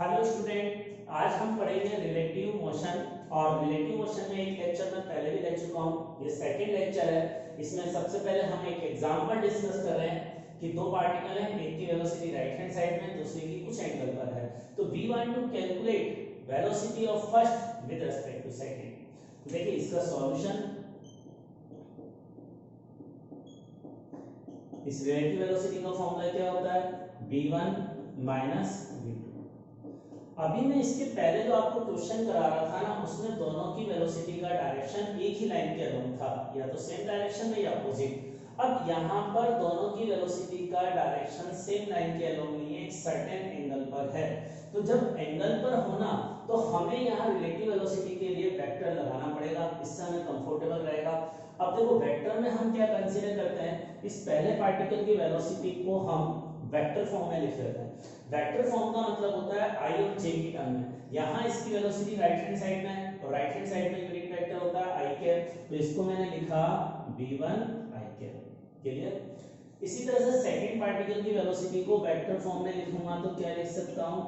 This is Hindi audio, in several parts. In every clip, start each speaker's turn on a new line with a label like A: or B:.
A: हेलो स्टूडेंट, आज हम पढ़ेंगे रिलेटिव मोशन। और रिलेटिव मोशन में एक लेक्चर में पहले भी ले चुका हूँ, ये सेकंड लेक्चर है। इसमें सबसे पहले हम एक एग्जांपल डिस्कस कर रहे हैं कि दो पार्टिकल हैं, एक की वेलोसिटी राइट हैंड साइड में, दूसरे की कुछ एंगल पर है। तो we want to calculate velocity of first with respect to second. तो देखिए इसका सॉल्यूशन, इस रिलेटिव वेलोसिटी का फॉर्मूला क्या होता है, v1 माइनस v2। अभी मैं इसके पहले जो आपको क्वेश्चन करा रहा था ना, उसमें दोनों की वेलोसिटी का डायरेक्शन एक ही लाइन के अलोंग था, या तो सेम डायरेक्शन में या अपोजिट। अब यहाँ पर दोनों की वेलोसिटी का डायरेक्शन सेम लाइन के अलोंग नहीं है, एक सर्टेन एंगल पर है। तो जब एंगल पर होना तो हमें यहाँ रिलेटिव वेलोसिटी के लिए वेक्टर लगाना पड़ेगा, इससे हमें कंफर्टेबल रहेगा। अब देखो वेक्टर में हम क्या कंसीडर करते हैं, इस पहले पार्टिकल की वेलोसिटी को हम वेक्टर फॉर्म में लिख लेते हैं। वेक्टर फॉर्म का मतलब होता है आई और जे की टर्म में। यहाँ इसकी वेलोसिटी राइट हैंड साइड में है, और राइट हैंड साइड में यूनिट वेक्टर होता है आई कैप, तो इसको मैंने लिखा v1 आई कैप। क्लियर? इसी तरह से सेकंड पार्टिकल की वेलोसिटी को वेक्टर फॉर्म में लिखूंगा तो क्या लिख सकता हूं,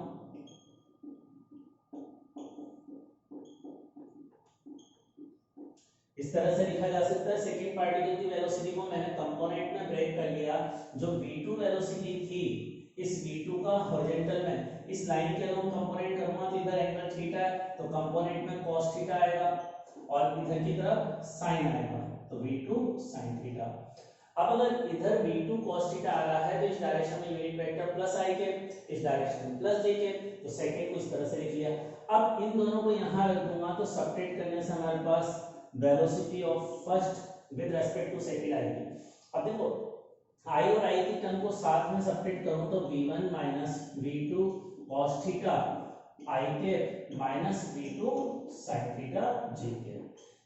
A: इस तरह से लिखा जा सकता है। सेकंड पार्टिकल की वेलोसिटी को मैंने कंपोनेंट में ब्रेक कर लिया। जो v2 वेलोसिटी थी, इस v2 का हॉरिजॉन्टल में इस लाइन के अलोंग कंपोनेंट करूंगा तो इधर एंगल थीटा है, तो कंपोनेंट में cos थीटा आएगा और इधर की तरफ sin आएगा, तो v2 sin थीटा। अब अगर इधर v2 cos थीटा आ रहा है तो इस डायरेक्शन में यूनिट वेक्टर प्लस i के, इस डायरेक्शन में प्लस j के, तो सेकंड को इस तरह से लिख लिया। अब इन दोनों को यहां रख दूंगा तो सब्ट्रैक्ट करने से हमारे पास velocity of first with respect to second आएगी। अब देखो i और i की टर्म को साथ में सब्ट्रैक्ट करूं तो v1 minus v2 cos theta i के minus v2 sin theta j के,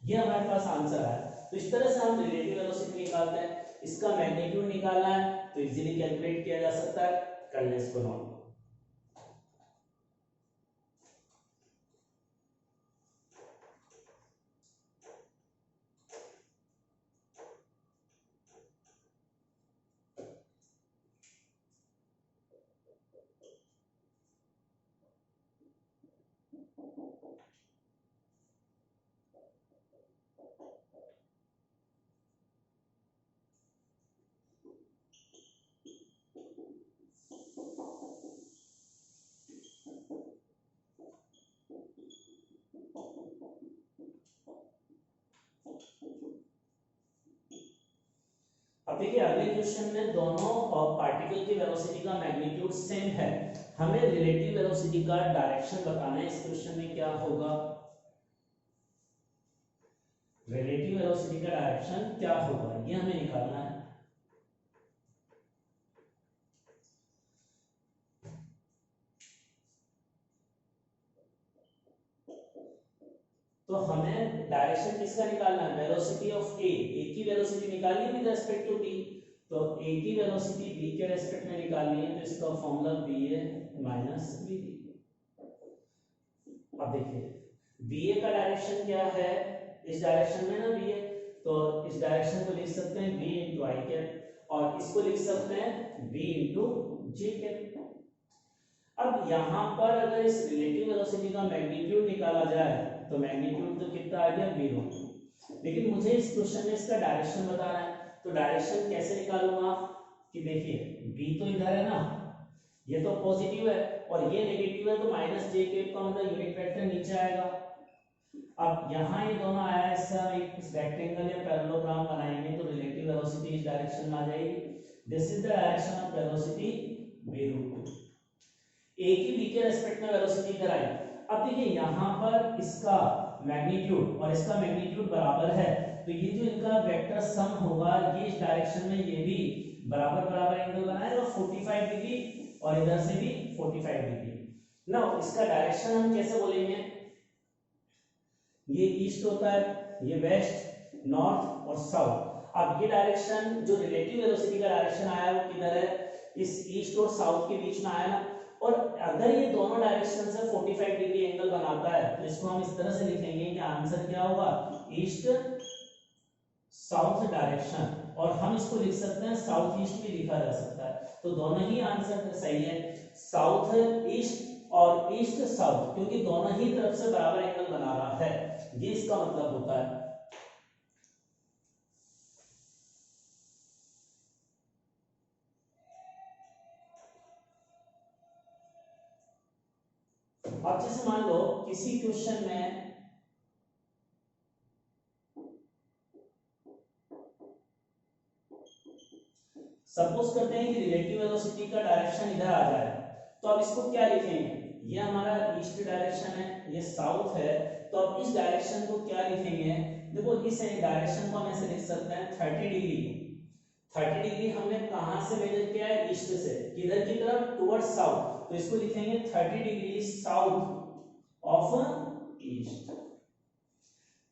A: ये हमारे पास आंसर है। तो इस तरह से हम रिलेटिव वेलोसिटी निकालते हैं। इसका मैग्नीट्यूड निकालना है तो इजीली कैलकुलेट किया जा सकता है, कर ले इसको नोट। अब देखिए अगले क्वेश्चन में दोनों पार्टिकल की वेलोसिटी का मैग्नीट्यूड सेम है, हमें रिलेटिव वेलोसिटी का डायरेक्शन बताना है। इस क्वेश्चन में क्या होगा, रिलेटिव वेलोसिटी का डायरेक्शन क्या होगा, ये हमें निकालना है। तो हमें डायरेक्शन किसका निकालना है, वेलोसिटी ऑफ ए की वेलोसिटी निकालनी है विद रिस्पेक्ट टू बी, तो ए की वेलोसिटी बी के रेस्पेक्ट में निकालनी है, तो इसका फॉर्मूला ba माइनस bd। अब देखिए ba का डायरेक्शन क्या है, इस डायरेक्शन में ना ba, तो इस डायरेक्शन को लिख सकते हैं b इंटू आई कैप, और इसको लिख सकते हैं b इंटू जे कैप। अब यहाँ पर अगर इस रिलेटिव वेलोसिटी का मैग्नीट्यूड निकाला जाए तो मैग्नीट्यूड तो कितना आ गया v1, लेकिन मुझे इस क्वेश्चन में इसका डायरेक्शन बताना है, तो डायरेक्शन कैसे निकालूंगा कि देखिए v तो इधर है ना, ये तो पॉजिटिव है और ये नेगेटिव है, तो माइनस जे केप का मतलब यूनिट वेक्टर नीचे आएगा। अब यहाँ ये दोनों आया है, इससे हम एक रेक्टेंगल या पैरेललोग्राम बनाएंगे तो रिलेटिव वेलोसिटी इस डायरेक्शन में आ जाएगी। This is the direction of velocity v2। ए की बी के रेस्पेक्ट में वेलोसिटी इधर आई। अब देखिए यहाँ पर इसका मैग्नीट्यूड और इसका मैग्नीट्यूड बराबर है, तो ये जो इनका वेक्टर सम होगा ये इस डायरेक्शन में ये भी बराबर बराबर एंगल बनाएगा 45 डिग्री, और इधर से भी 45 डिग्री। नाउ इसका डायरेक्शन हम कैसे बोलेंगे, ये ईस्ट होता है, ये वेस्ट, नॉर्थ और साउथ। अब ये डायरेक्शन जो रिलेटिव वेलोसिटी का डायरेक्शन आया वो किधर है, इस ईस्ट और साउथ के बीच में आया ना, और अगर ये दोनों डायरेक्शन से 45 डिग्री एंगल बनाता है तो इसको हम इस तरह से लिखेंगे कि आंसर क्या होगा, ईस्ट साउथ डायरेक्शन, और हम इसको लिख सकते हैं साउथ ईस्ट भी लिखा जा सकता है, तो दोनों ही आंसर सही है। साउथ ईस्ट और ईस्ट साउथ, क्योंकि दोनों ही तरफ से बराबर एंगल बना रहा है, ये इसका मतलब होता है। अब जैसे मान लो किसी क्वेश्चन में सपोज करते हैं कि रिलेटिव वेलोसिटी का डायरेक्शन इधर आ जाए, तो अब इसको क्या लिखेंगे, ये हमारा ईस्ट डायरेक्शन है, ये साउथ है, तो अब इस डायरेक्शन को क्या लिखेंगे, देखो इस डायरेक्शन को हम ऐसे लिख सकते हैं 30 डिग्री। 30 डिग्री हमने कहां से मेजर किया है, ईस्ट से, किधर की तरफ, टुवर्ड्स साउथ, तो इसको लिखेंगे 30 डिग्री साउथ ऑफ ईस्ट।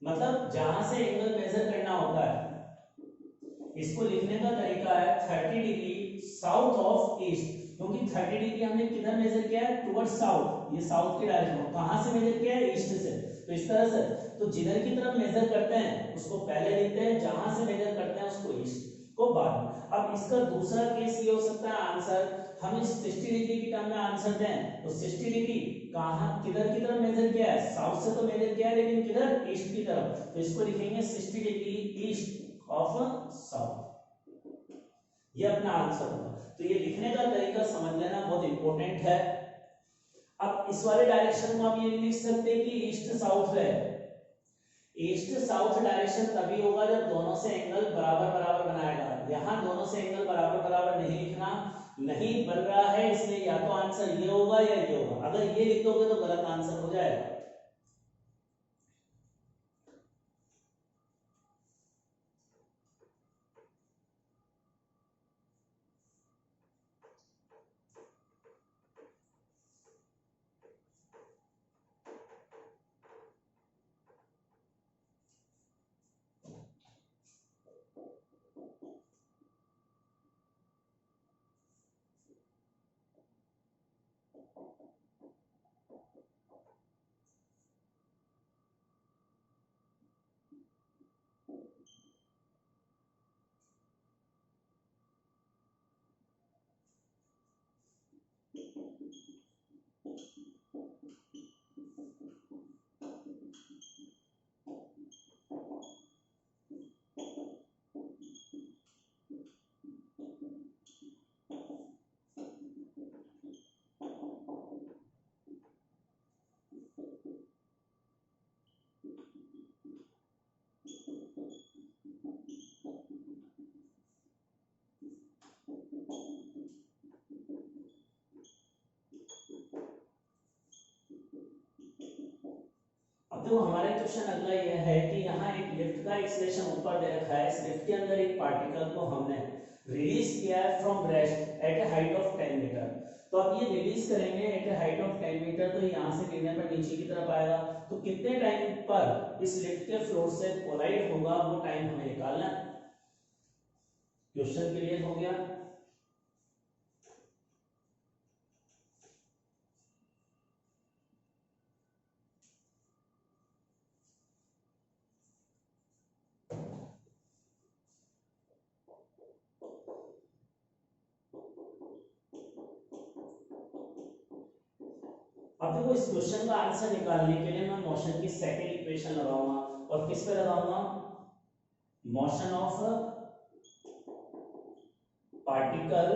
A: मतलब जहां से एंगल मेजर करना होता है, इसको लिखने का तरीका है 30 डिग्री साउथ ऑफ ईस्ट, क्योंकि 30 डिग्री हमने किधर मेजर किया है, टुवर्ड्स साउथ, ये साउथ की डायरेक्शन, कहां से मेजर किया है, ईस्ट से, तो इस तरह से, तो जिधर की तरफ मेजर करते हैं उसको पहले लिखते हैं, जहां से मेजर करते हैं उसको ईस्ट को बाद में। अब इसका दूसरा केस ये हो सकता है आंसर, हम इस 60 डिग्री की टर्म में आंसर दें, तो 60 डिग्री कहां किधर की तरफ मेजर किया है, साउथ से तो मेजर किया है, लेकिन किधर, ईस्ट की तरफ, तो इसको लिखेंगे 60 डिग्री ईस्ट ऑफ साउथ, ये अपना आंसर होगा। तो ये लिखने का तरीका समझ लेना बहुत इंपॉर्टेंट है। अब इस वाले डायरेक्शन को आप ये लिख सकते हैं कि ईस्ट साउथ है, ईस्ट साउथ डायरेक्शन तभी होगा जब दोनों से एंगल बराबर बराबर बनाएगा, यहां दोनों से एंगल बराबर बराबर नहीं लिखना, नहीं बन रहा है, इसलिए या तो आंसर ये होगा या ये होगा, अगर ये लिख दोगे तो गलत आंसर हो जाएगा। तो हमारे क्वेश्चन अगला यह है कि यहाँ एक लिफ्ट का एक्सेलरेशन ऊपर दे रखा है, इस लिफ्ट के अंदर एक पार्टिकल को हमने रिलीज किया है from rest at a height of 10 metre. तो अब ये रिलीज करेंगे at a height of 10 metre, तो यहाँ से गिरने पर नीचे की तरफ आएगा, तो कितने टाइम पर इस लिफ्ट के फ्लोर से कोलाइड होगा वो टाइम हमें निकालना है। क्वेश्चन क्लियर हो गया। अब देखो इस क्वेश्चन का आंसर निकालने के लिए मैं मोशन की सेकंड इक्वेशन लगाऊंगा, और किस पे लगाऊंगा, motion of particle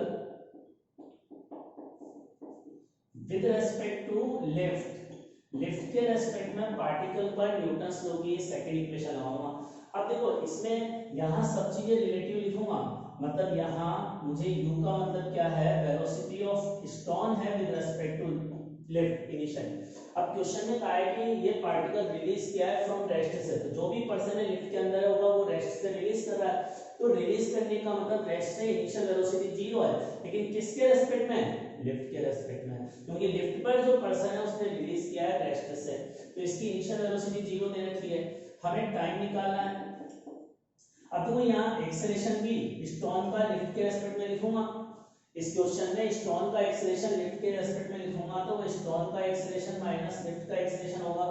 A: with respect to lift, lift के रेस्पेक्ट में पार्टिकल पर न्यूटन्स लॉ की सेकंड इक्वेशन लगाऊंगा। अब देखो इसमें यहाँ सब चीजें रिलेटिव लिखूंगा, मतलब यहाँ मुझे u का मतलब क्या है, वेलोसिटी ऑफ स्टोन है with respect to lift initially. अब क्वेश्चन में कहा है कि ये पार्टिकल रिलीज किया है फ्रॉम रेस्ट से, तो जो भी पर्सन है लिफ्ट के अंदर होगा वो रेस्ट से रिलीज कर रहा है, तो रिलीज करने का मतलब रेस्ट से इनिशियल वेलोसिटी 0 है, लेकिन किसके रेस्पेक्ट में, लिफ्ट के रेस्पेक्ट में, क्योंकि लिफ्ट पर जो पर्सन है उसने रिलीज किया है रेस्ट से, तो इसकी इनिशियल वेलोसिटी 0 दे रखी है, हमें टाइम निकालना है। अब देखो यहाँ एक्सेलरेशन भी स्टोन का लिफ्ट के रेस्पेक्ट में लिखूंगा, इस क्वेश्चन में स्टोन का एक्सेलरेशन लिफ्ट के रेस्पेक्ट में लिखूंगा, तो वो स्टोन का एक्सेलरेशन माइनस लिफ्ट का एक्सेलरेशन होगा,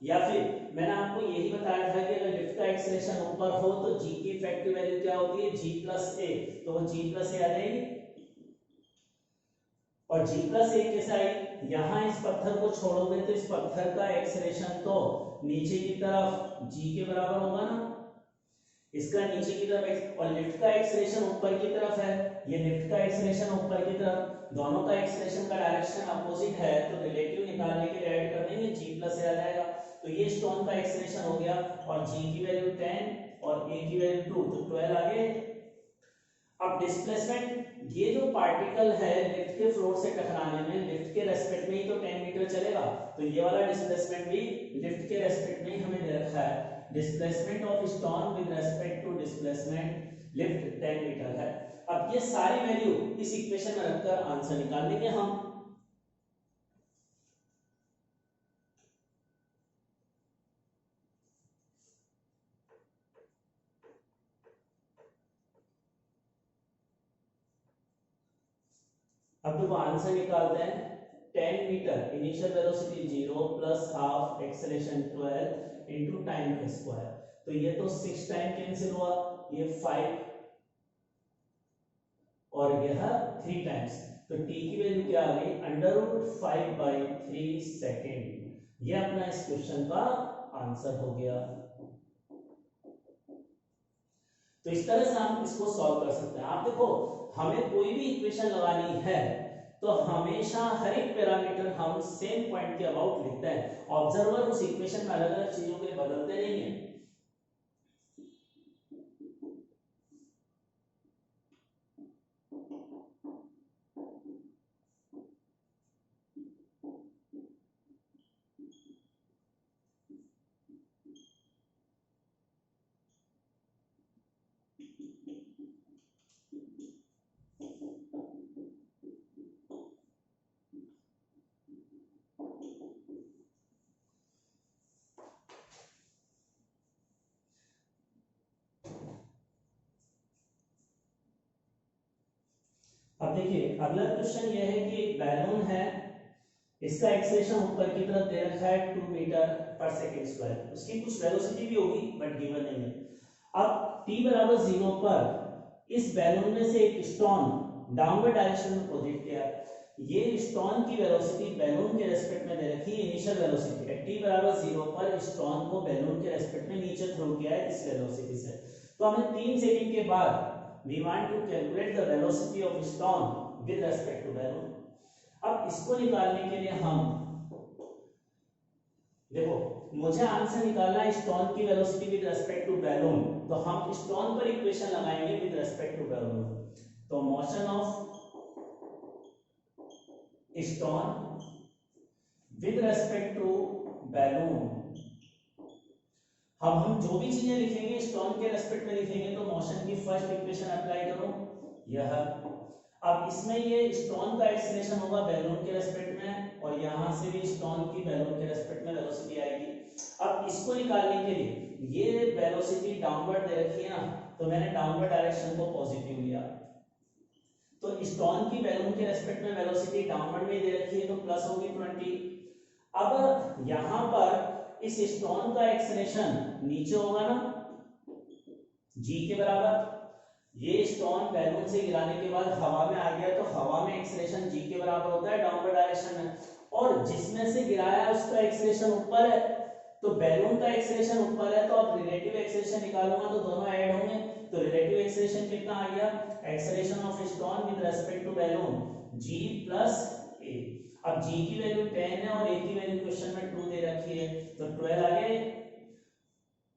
A: या फिर मैंने आपको यही बताया था कि अगर लिफ्ट का एक्सेलरेशन ऊपर हो तो g की इफेक्टिव वैल्यू क्या होती है, g प्लस ए, तो वो g प्लस ए आ जाएगी, और g प्लस ए कैसे आई, यहाँ इस पत्थर को छोड़ोगे तो इस पत्थर का एक्सेलरेशन तो नीचे की तरफ g के बराबर होगा ना, इसका नीचे की तरफ, और लिफ्ट का एक्सेलरेशन ऊपर की तरफ है, ये लिफ्ट का एक्सेलरेशन ऊपर की तरफ, दोनों का एक्सेलरेशन का डायरेक्शन अपोजिट है, तो रिलेटिव निकालने के लिए ऐड कर देंगे, g प्लस a आ जाएगा। तो ये स्टोन का एक्सेलरेशन हो गया, और g की वैल्यू 10 और a की वैल्यू 2, तो 12 आ गए। अब डिस्प्लेसमेंट, ये जो पार्टिकल है लिफ्ट के फ्लोर से टकराने में लिफ्ट के रेस्पेक्ट में ही तो 10 मीटर चलेगा, तो ये वाला डिस्प्लेसमेंट भी लिफ्ट के रेस्पेक्ट में ही हमें दे रखा है। Displacement of stone with respect to displacement lift 10 metre है। अब ये सारी वैल्यू इस इक्वेशन में रखकर आंसर निकाल लेंगे हम। अब देखो आंसर निकालते हैं। 10 metre initial velocity 0 plus half acceleration 12 into time का स्क्वायर, तो ये तो 6 टाइम कैंसिल हुआ, ये 5 और यह 3 टाइम्स, तो t की वैल्यू क्या आ गई, √5/3 सेकेंड। ये अपना इस क्वेश्चन का आंसर हो गया। तो इस तरह से हम इसको सॉल्व कर सकते हैं। आप देखो, हमें कोई भी इक्वेशन लगानी है तो हमेशा हर एक पैरामीटर हम सेम पॉइंट के अबाउट लिखते हैं। ऑब्जर्वर उस इक्वेशन में अलग अलग चीजों के लिए बदलते नहीं है। अब देखिए अगला क्वेश्चन यह है कि एक बैलून है, इसका एक्सेलरेशन ऊपर की तरफ दे रखा है 2 मीटर पर सेकंड स्क्वायर, उसकी कुछ वेलोसिटी भी होगी बट गिवन नहीं है। अब t बराबर 0 पर इस बैलून में से एक स्टोन डाउनवर्ड डायरेक्शन में प्रोजेक्ट किया है। ये स्टोन की वेलोसिटी बैलून के रेस्पेक्ट में दे रखी है, इनिशियल वेलोसिटी है। t बराबर 0 पर स्टोन को बैलून के रेस्पेक्ट में नीचे थ्रो किया है इस वेलोसिटी से। तो हमें 3 सेकंड के बाद we want to calculate the velocity of stone with respect to balloon। अब इसको निकालने के लिए हम देखो, मुझे आंसर निकालना है स्टोन की velocity with respect to balloon, तो हम स्टोन पर इक्वेशन लगाएंगे विद रेस्पेक्ट टू बैलून। तो motion of stone with respect to balloon, अब हम जो भी चीजें लिखेंगे स्टोन के रेस्पेक्ट में लिखेंगे, तो मोशन की फर्स्ट इक्वेशन अप्लाई करो यह। अब इसमें ये स्टोन का एक्सेलरेशन होगा बैलून के रेस्पेक्ट में, और यहां से भी स्टोन की बैलून के रेस्पेक्ट में वेलोसिटी आएगी। अब इसको निकालने के लिए ये वेलोसिटी डाउनवर्ड दे रखी है ना, तो मैंने डाउनवर्ड डायरेक्शन को पॉजिटिव लिया, तो स्टोन की बैलून के रेस्पेक्ट में वेलोसिटी डाउनवर्ड में दे रखी है तो प्लस होगी 20। अब यहां पर इस स्टोन का एक्सेलरेशन नीचे होगा ना g के बराबर, ये स्टोन बैलून से गिराने के बाद हवा में आ गया तो हवा में एक्सेलरेशन g के बराबर होता है डाउनवर्ड डायरेक्शन में, और जिसमें से गिराया उसका एक्सेलरेशन ऊपर है, तो बैलून का एक्सेलरेशन ऊपर है, तो अब रिलेटिव एक्सेलरेशन निकालूंगा तो दोनों ऐड होंगे, तो रिलेटिव एक्सेलरेशन कितना आ गया, acceleration of stone with respect to balloon g plus a। अब g की वैल्यू 10 है और a की वैल्यू क्वेश्चन में 2 दे रखी है, तो 12 आ गए,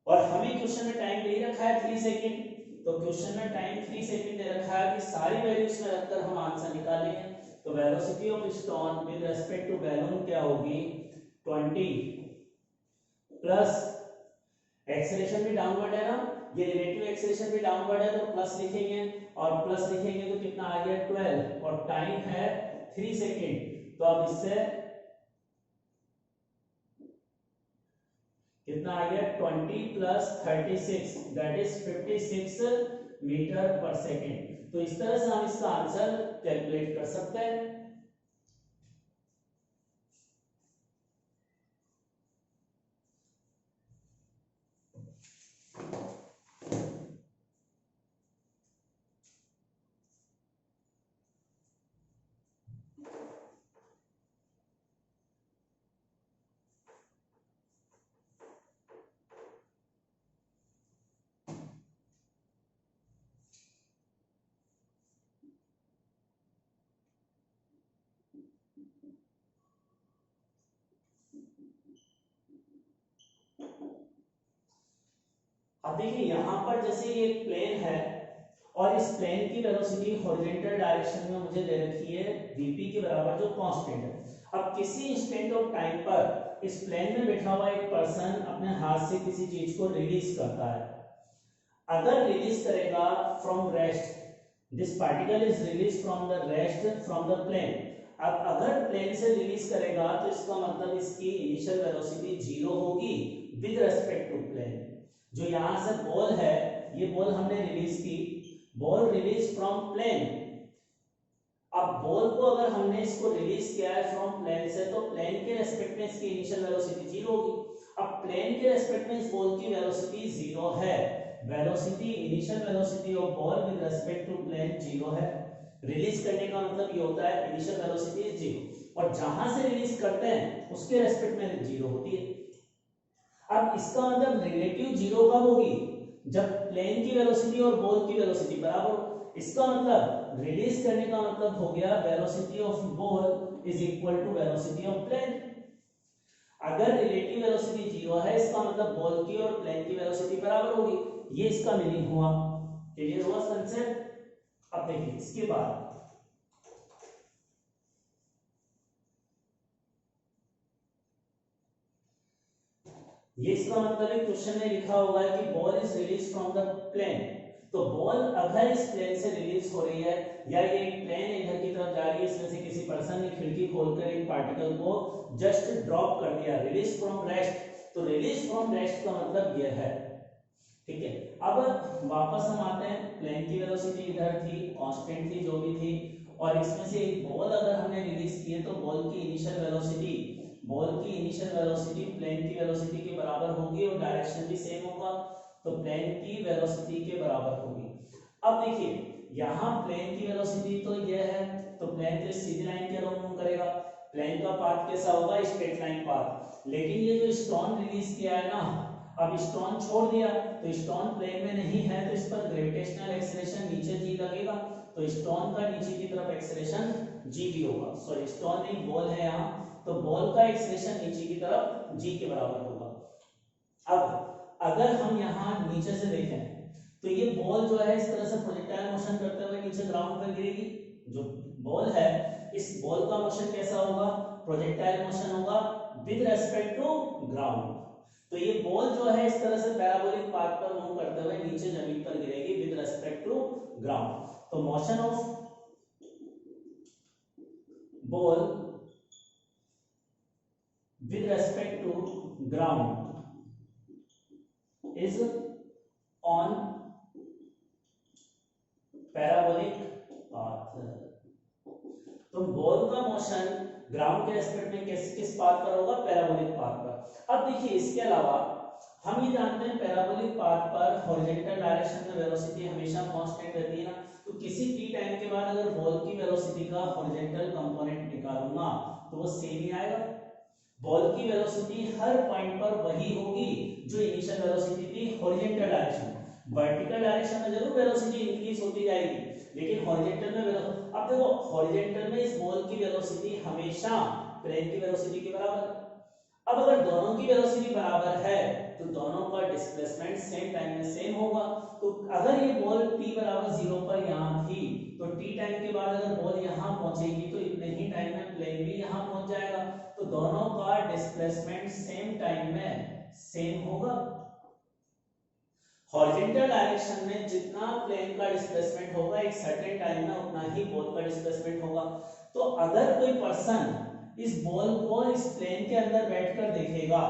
A: और हमें क्वेश्चन में टाइम दे रखा है 3 सेकंड, तो क्वेश्चन में टाइम 3 सेकंड दे रखा है कि सारी वैल्यूज में रखकर हम आंसर निकालेंगे। तो velocity of stone with respect to balloon क्या होगी, 20 प्लस एक्सेलरेशन भी डाउनवर्ड है ना, ये रिलेटिव एक्सेलरेशन भी डाउनवर्ड है, तो प्लस लिखेंगे, और प्लस लिखेंगे तो कितना आ गया 12, और टाइम है 3 सेकंड, तो अब इससे कितना आ गया 20 प्लस 36 दैट इज 56 मीटर पर सेकेंड। तो इस तरह से हम इसका आंसर कैलकुलेट कर सकते हैं। अब देखिए यहाँ पर जैसे ये एक प्लेन है और इस प्लेन की वेलोसिटी हॉरिजॉन्टल डायरेक्शन में मुझे दे रखी है vp के बराबर जो कांस्टेंट है। अब किसी इंस्टेंट ऑफ टाइम पर इस प्लेन में बैठा हुआ एक पर्सन अपने हाथ से किसी चीज को रिलीज करता है। अगर रिलीज करेगा from rest, this particle is release from the rest from the plane. अब अगर प्लेन से रिलीज करेगा तो इसका मतलब इसकी इनिशियल वेलोसिटी 0 होगी विद रेस्पेक्ट टू प्लेन। जो यहाँ से बॉल है, ये बॉल हमने रिलीज की, बॉल रिलीज फ्रॉम प्लेन। अब बॉल को अगर हमने इसको रिलीज किया है फ्रॉम प्लेन से, तो प्लेन के रेस्पेक्ट में इसकी इनिशियल वेलोसिटी 0 होगी। अब प्लेन के रेस्पेक्ट में इस बॉल की वेलोसिटी 0 है, velocity initial velocity of ball with respect to plane 0 है। रिलीज करने का मतलब ये होता है इनिशियल वेलोसिटी इज 0 और जहां से रिलीज करते हैं उसके रेस्पेक्ट में 0 होती है। अब इसका मतलब रिलेटिव 0 कब होगी? जब प्लेन की वेलोसिटी और बॉल की वेलोसिटी बराबर हो। इसका मतलब रिलीज करने का मतलब हो गया velocity of ball is equal to velocity of plane. अगर रिलेटिव वेलोसिटी 0 है, इसका मतलब बॉल की और प्लेन की वेलोसिटी बराबर होगी। ये इसका मीनिंग हुआ। क्लियर हुआ कंसेप्ट? अब देखिए इसके बाद ये इसका मतलब एक क्वेश्चन में लिखा हुआ है कि ball is release from the plane. तो बॉल अगर इस प्लेन से रिलीज हो रही है या ये एक प्लेन इधर की तरफ जा रही है, इसमें से किसी पर्सन ने खिड़की खोलकर एक पार्टिकल को जस्ट ड्रॉप कर दिया, रिलीज फ्रॉम रेस्ट। तो रिलीज फ्रॉम रेस्ट का मतलब ये है। ठीक है, अब वापस हम आते हैं। प्लेन की वेलोसिटी इधर थी, कांस्टेंट थी, जो भी थी, और इसमें से एक बॉल अगर हमने रिलीज की है तो बॉल की इनिशियल वेलोसिटी प्लेन की वेलोसिटी के बराबर होगी और डायरेक्शन भी सेम होगा, तो प्लेन की वेलोसिटी के बराबर होगी। अब देखिए यहाँ प्लेन की वेलोसिटी तो ये है, तो प्लेन तो सीधी लाइन के अराउंड मूव करेगा। प्लेन का पाथ कैसा होगा? Straight line path. लेकिन ये जो स्टोन रिलीज किया है ना, अब स्टोन छोड़ दिया तो स्टोन प्लेन में नहीं है, तो इस पर ग्रेविटेशनल एक्सेलरेशन नीचे जी लगेगा, तो स्टोन का नीचे की तरफ एक्सेलरेशन जी भी होगा। सॉरी, स्टोन नहीं, बॉल है यहाँ, तो बॉल का एक्सेलरेशन नीचे की तरफ जी के बराबर होगा। अब अगर हम यहाँ नीचे से देखें तो ये बॉल जो है इस तरह से प्रोजेक्टाइल मोशन करते हुए नीचे ग्राउंड पर गिरेगी। जो बॉल है, इस बॉल का मोशन कैसा होगा? प्रोजेक्टाइल मोशन होगा विद रेस्पेक्ट टू ग्राउंड। तो ये बॉल जो है इस तरह से पैराबोलिक पाथ पर मूव करते हुए नीचे जमीन पर गिरेगी विद रेस्पेक्ट टू ग्राउंड। तो motion of ball with respect to ground is on parabolic path। तो बॉल का मोशन ग्राउंड के रेस्पेक्ट में किस पाथ पर होगा? पैराबोलिक पाथ पर। अब देखिए इसके अलावा हम ये जानते हैं पैराबोलिक पाथ पर हॉरिजॉन्टल डायरेक्शन में वेलोसिटी हमेशा कांस्टेंट रहती है ना, तो किसी t टाइम के बाद अगर बॉल की वेलोसिटी का हॉरिजॉन्टल कंपोनेंट निकालूंगा तो वो सेम ही आएगा। बॉल की वेलोसिटी हर पॉइंट पर वही होगी जो इनिशियल वेलोसिटी थी हॉरिजॉन्टल डायरेक्शन। वर्टिकल डायरेक्शन में जरूर वेलोसिटी इंक्रीज होती जाएगी, लेकिन हॉरिजॉन्टल में अब देखो हॉरिजॉन्टल में इस बॉल की वेलोसिटी हमेशा प्लेन की वेलोसिटी के बराबर है। अब अगर दोनों की वेलोसिटी बराबर है तो दोनों का डिस्प्लेसमेंट सेम टाइम में सेम होगा। तो अगर ये बॉल t बराबर 0 पर यहाँ थी, तो t टाइम के बाद अगर बॉल यहाँ पहुंचेगी तो इतने ही टाइम में प्लेन भी यहाँ पहुंच जाएगा, तो दोनों का डिस्प्लेसमेंट सेम टाइम में सेम होगा। हॉरिजॉन्टल डायरेक्शन में जितना प्लेन का डिस्प्लेसमेंट होगा एक सर्टेन टाइम में उतना ही बॉल का डिस्प्लेसमेंट होगा। तो अगर कोई पर्सन इस बॉल को इस प्लेन के अंदर बैठकर देखेगा,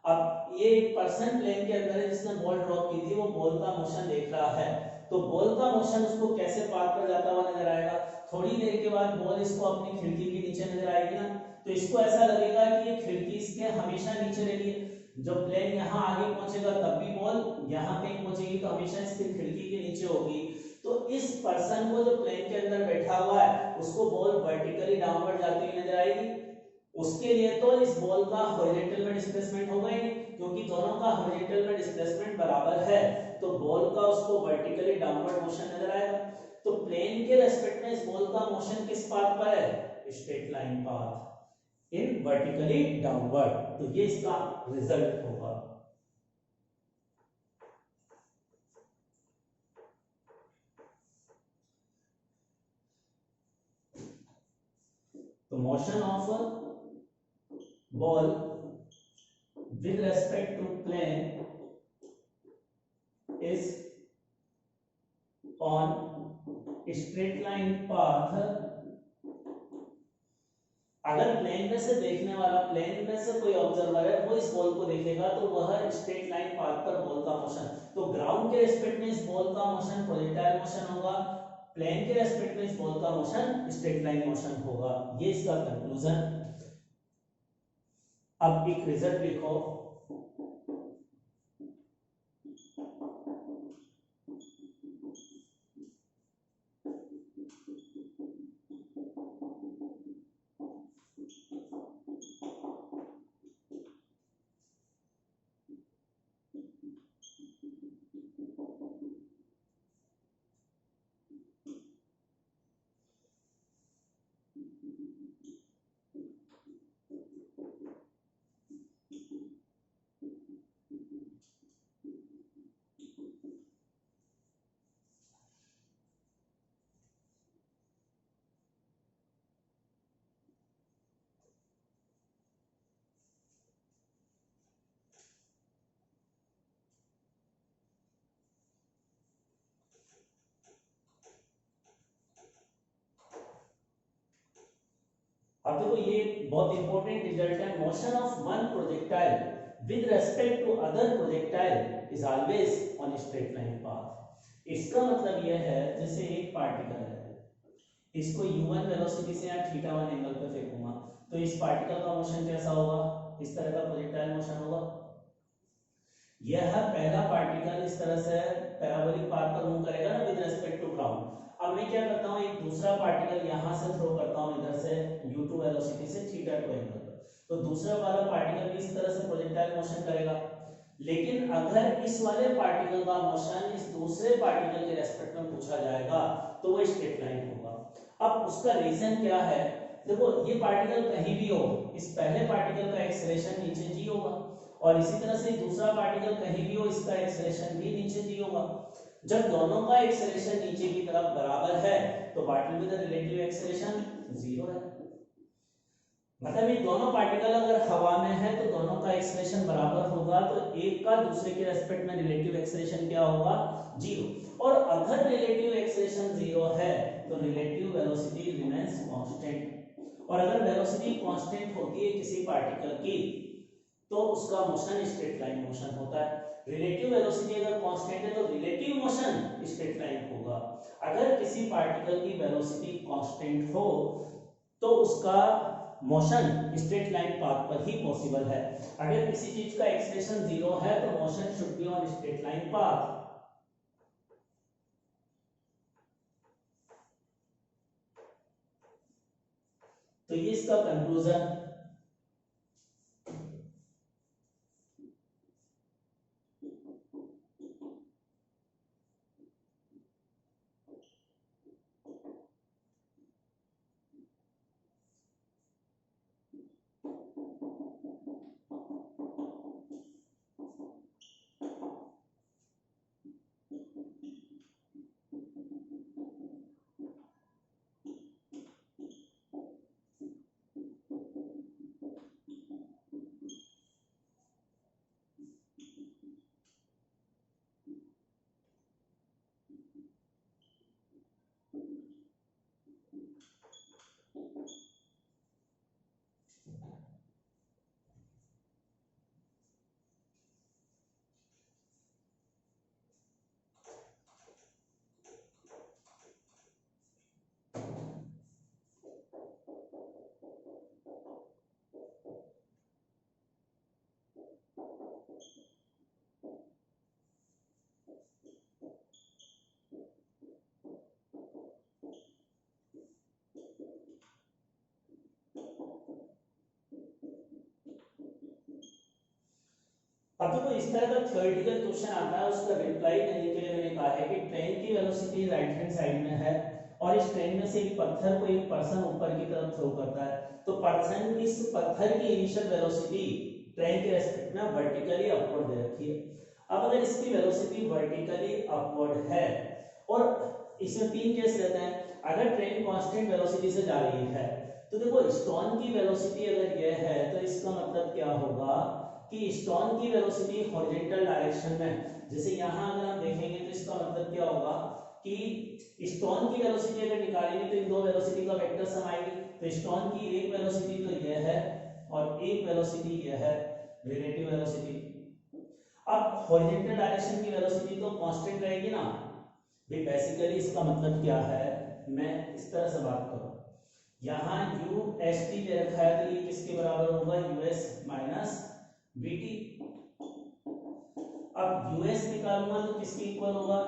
A: अब ये एक पर्सन प्लेन के अंदर है जिसने बॉल ड्रॉप की थी, वो बॉल का मोशन देख रहा है, तो बॉल का मोशन उसको कैसे पाथ पर जाता हुआ नजर आएगा? थोड़ी देर के बाद बॉल इसको अपनी खिड़की के नीचे नजर आएगी ना, तो इसको ऐसा लगेगा कि ये खिड़की इसके हमेशा नीचे रही है। जब प्लेन यहाँ आगे पहुंचेगा तब भी बॉल यहाँ कहीं पहुंचेगी, तो हमेशा इसकी खिड़की के नीचे होगी। तो इस पर्सन को जो प्लेन के अंदर बैठा हुआ है उसको बॉल वर्टिकली डाउनवर्ड जाती हुई नजर आएगी। उसके लिए तो इस बॉल का हॉरिजॉन्टल में डिस्प्लेसमेंट होगा ही नहीं, क्योंकि दोनों का हॉरिजॉन्टल में डिस्प्लेसमेंट बराबर है, तो बॉल का उसको वर्टिकली डाउनवर्ड मोशन नजर आएगा। तो प्लेन के रेस्पेक्ट में इस बॉल का मोशन किस पाथ पर है? Straight line path in vertically downward. तो ये इसका रिजल्ट होगा। तो motion of ball with respect to plane is on straight line path. अगर प्लेन में से देखने वाला, प्लेन में से कोई ऑब्जर्वर है, वो इस बॉल को देखेगा तो वह स्ट्रेट लाइन पाथ पर बॉल का मोशन, तो ग्राउंड के रेस्पेक्ट में इस बॉल का मोशन प्रोजेक्टाइल मोशन होगा, प्लेन के रेस्पेक्ट में इस बॉल का मोशन स्ट्रेट लाइन मोशन होगा। ये इसका कंक्लूजन। अब एक रिजल्ट लिखो। अब देखो ये बहुत इंपॉर्टेंट रिजल्ट है। Motion of one projectile with respect to other projectile is always on straight line path. इसका मतलब यह है जैसे एक पार्टिकल है, इसको u1 वेलोसिटी से या θ1 एंगल पे फेंकूंगा तो इस पार्टिकल का मोशन कैसा होगा, इस तरह का प्रोजेक्टाइल मोशन होगा। यह पहला पार्टिकल इस तरह से पैराबोलिक पाथ पर मूव करेगा ना विद रेस्पेक्ट टू ग्राउंड। अब मैं क्या करता हूं, एक दूसरा पार्टिकल यहां से थ्रो करता हूं इधर से u2 वेलोसिटी से θ2 एंगल पर, तो दूसरा वाला पार्टिकल भी इस तरह से प्रोजेक्टाइल मोशन करेगा। लेकिन अगर इस वाले पार्टिकल का मोशन इस दूसरे पार्टिकल के रेस्पेक्ट में पूछा जाएगा तो वो स्ट्रेट लाइन होगा। अब उसका रीजन क्या है, देखो ये पार्टिकल कहीं भी हो, इस पहले पार्टिकल का एक्सेलरेशन नीचे g होगा और इसी तरह से दूसरा पार्टिकल कहीं भी हो, इसका एक्सेलरेशन भी नीचे g होगा। जब दोनों का एक्सेलरेशन नीचे की तरफ बराबर है तो what will be the relative acceleration, 0 है। मतलब ये दोनों पार्टिकल अगर हवा में है तो दोनों का एक्सेलरेशन बराबर होगा, तो एक का दूसरे के रेस्पेक्ट में रिलेटिव एक्सेलरेशन क्या होगा, 0। और अगर रिलेटिव एक्सेलरेशन 0 है तो रिलेटिव वेलोसिटी रिमेंस कांस्टेंट। और अगर वेलोसिटी कांस्टेंट होती है किसी पार्टिकल की तो उसका मोशन स्ट्रेट लाइन मोशन होता है। रिलेटिव वेलोसिटी अगर कांस्टेंट है तो रिलेटिव मोशन स्ट्रेट लाइन होगा। अगर किसी पार्टिकल की वेलोसिटी कांस्टेंट हो तो उसका मोशन स्ट्रेट लाइन पाथ पर ही पॉसिबल है। अगर किसी चीज का एक्सेलरेशन 0 है तो motion should be on straight line path. तो ये इसका कंक्लूजन। अब देखो इस तरह का थ्योरेटिकल क्वेश्चन आता है, उसका रिप्लाई देने के लिए मैंने कहा है कि ट्रेन की वेलोसिटी राइट हैंड साइड में है और इस ट्रेन में से एक पत्थर को एक पर्सन ऊपर की तरफ थ्रो करता है, तो पर्सन इस पत्थर की इनिशियल वेलोसिटी ट्रेन के रेस्पेक्ट में वर्टिकली अपवर्ड दे रखी है। अब अगर इसकी वेलोसिटी वर्टिकली अपवर्ड है और इसमें तीन केस रहते हैं। अगर ट्रेन कांस्टेंट वेलोसिटी से जा रही है तो देखो स्टोन की वेलोसिटी अगर यह है तो इसका मतलब क्या होगा कि स्टोन की वेलोसिटी हॉरिजॉन्टल डायरेक्शन में, जैसे यहाँ अगर हम देखेंगे तो इसका मतलब क्या होगा कि स्टोन की वेलोसिटी अगर निकालेंगे तो इन दो वेलोसिटी का वेक्टर सम आएगी। तो स्टोन की एक वेलोसिटी तो यह है और एक वेलोसिटी यह है, रिलेटिव वेलोसिटी। अब हॉरिजॉन्टल डायरेक्शन की वेलोसिटी तो कांस्टेंट रहेगी ना भाई। बेसिकली इसका मतलब क्या है, मैं इस तरह से बात करूं, यहाँ u एस टी दे रखा है तो ये किसके बराबर होगा, यूएस माइनस वीटी। अब यूएस निकालूंगा तो किसके इक्वल होगा,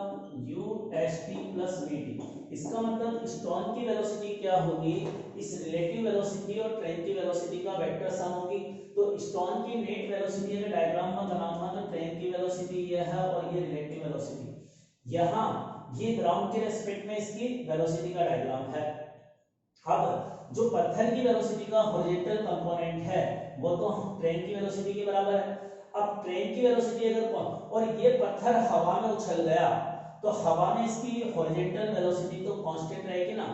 A: U S T plus VT. इसका मतलब स्टोन की वेलोसिटी क्या होगी, इस रिलेटिव वेलोसिटी और ट्रेन की वेलोसिटी का वेक्टर सम होगी। तो स्टोन की नेट वेलोसिटी अगर डायग्राम में बनाऊंगा तो ट्रेन की वेलोसिटी ये है और ये रिलेटिव वेलोसिटी। यहाँ ये ग्राउंड के रेस्पेक्ट में इसकी वेलोसिटी का डायग्राम है। अब जो पत्थर की वेलोसिटी का हॉरिजॉन्टल कंपोनेंट है वो तो ट्रेन की वेलोसिटी के बराबर है। अब ट्रेन की वेलोसिटी अगर और ये पत्थर हवा में उछल गया तो हवा में इसकी हॉरिजॉन्टल वेलोसिटी तो कांस्टेंट रहेगी ना।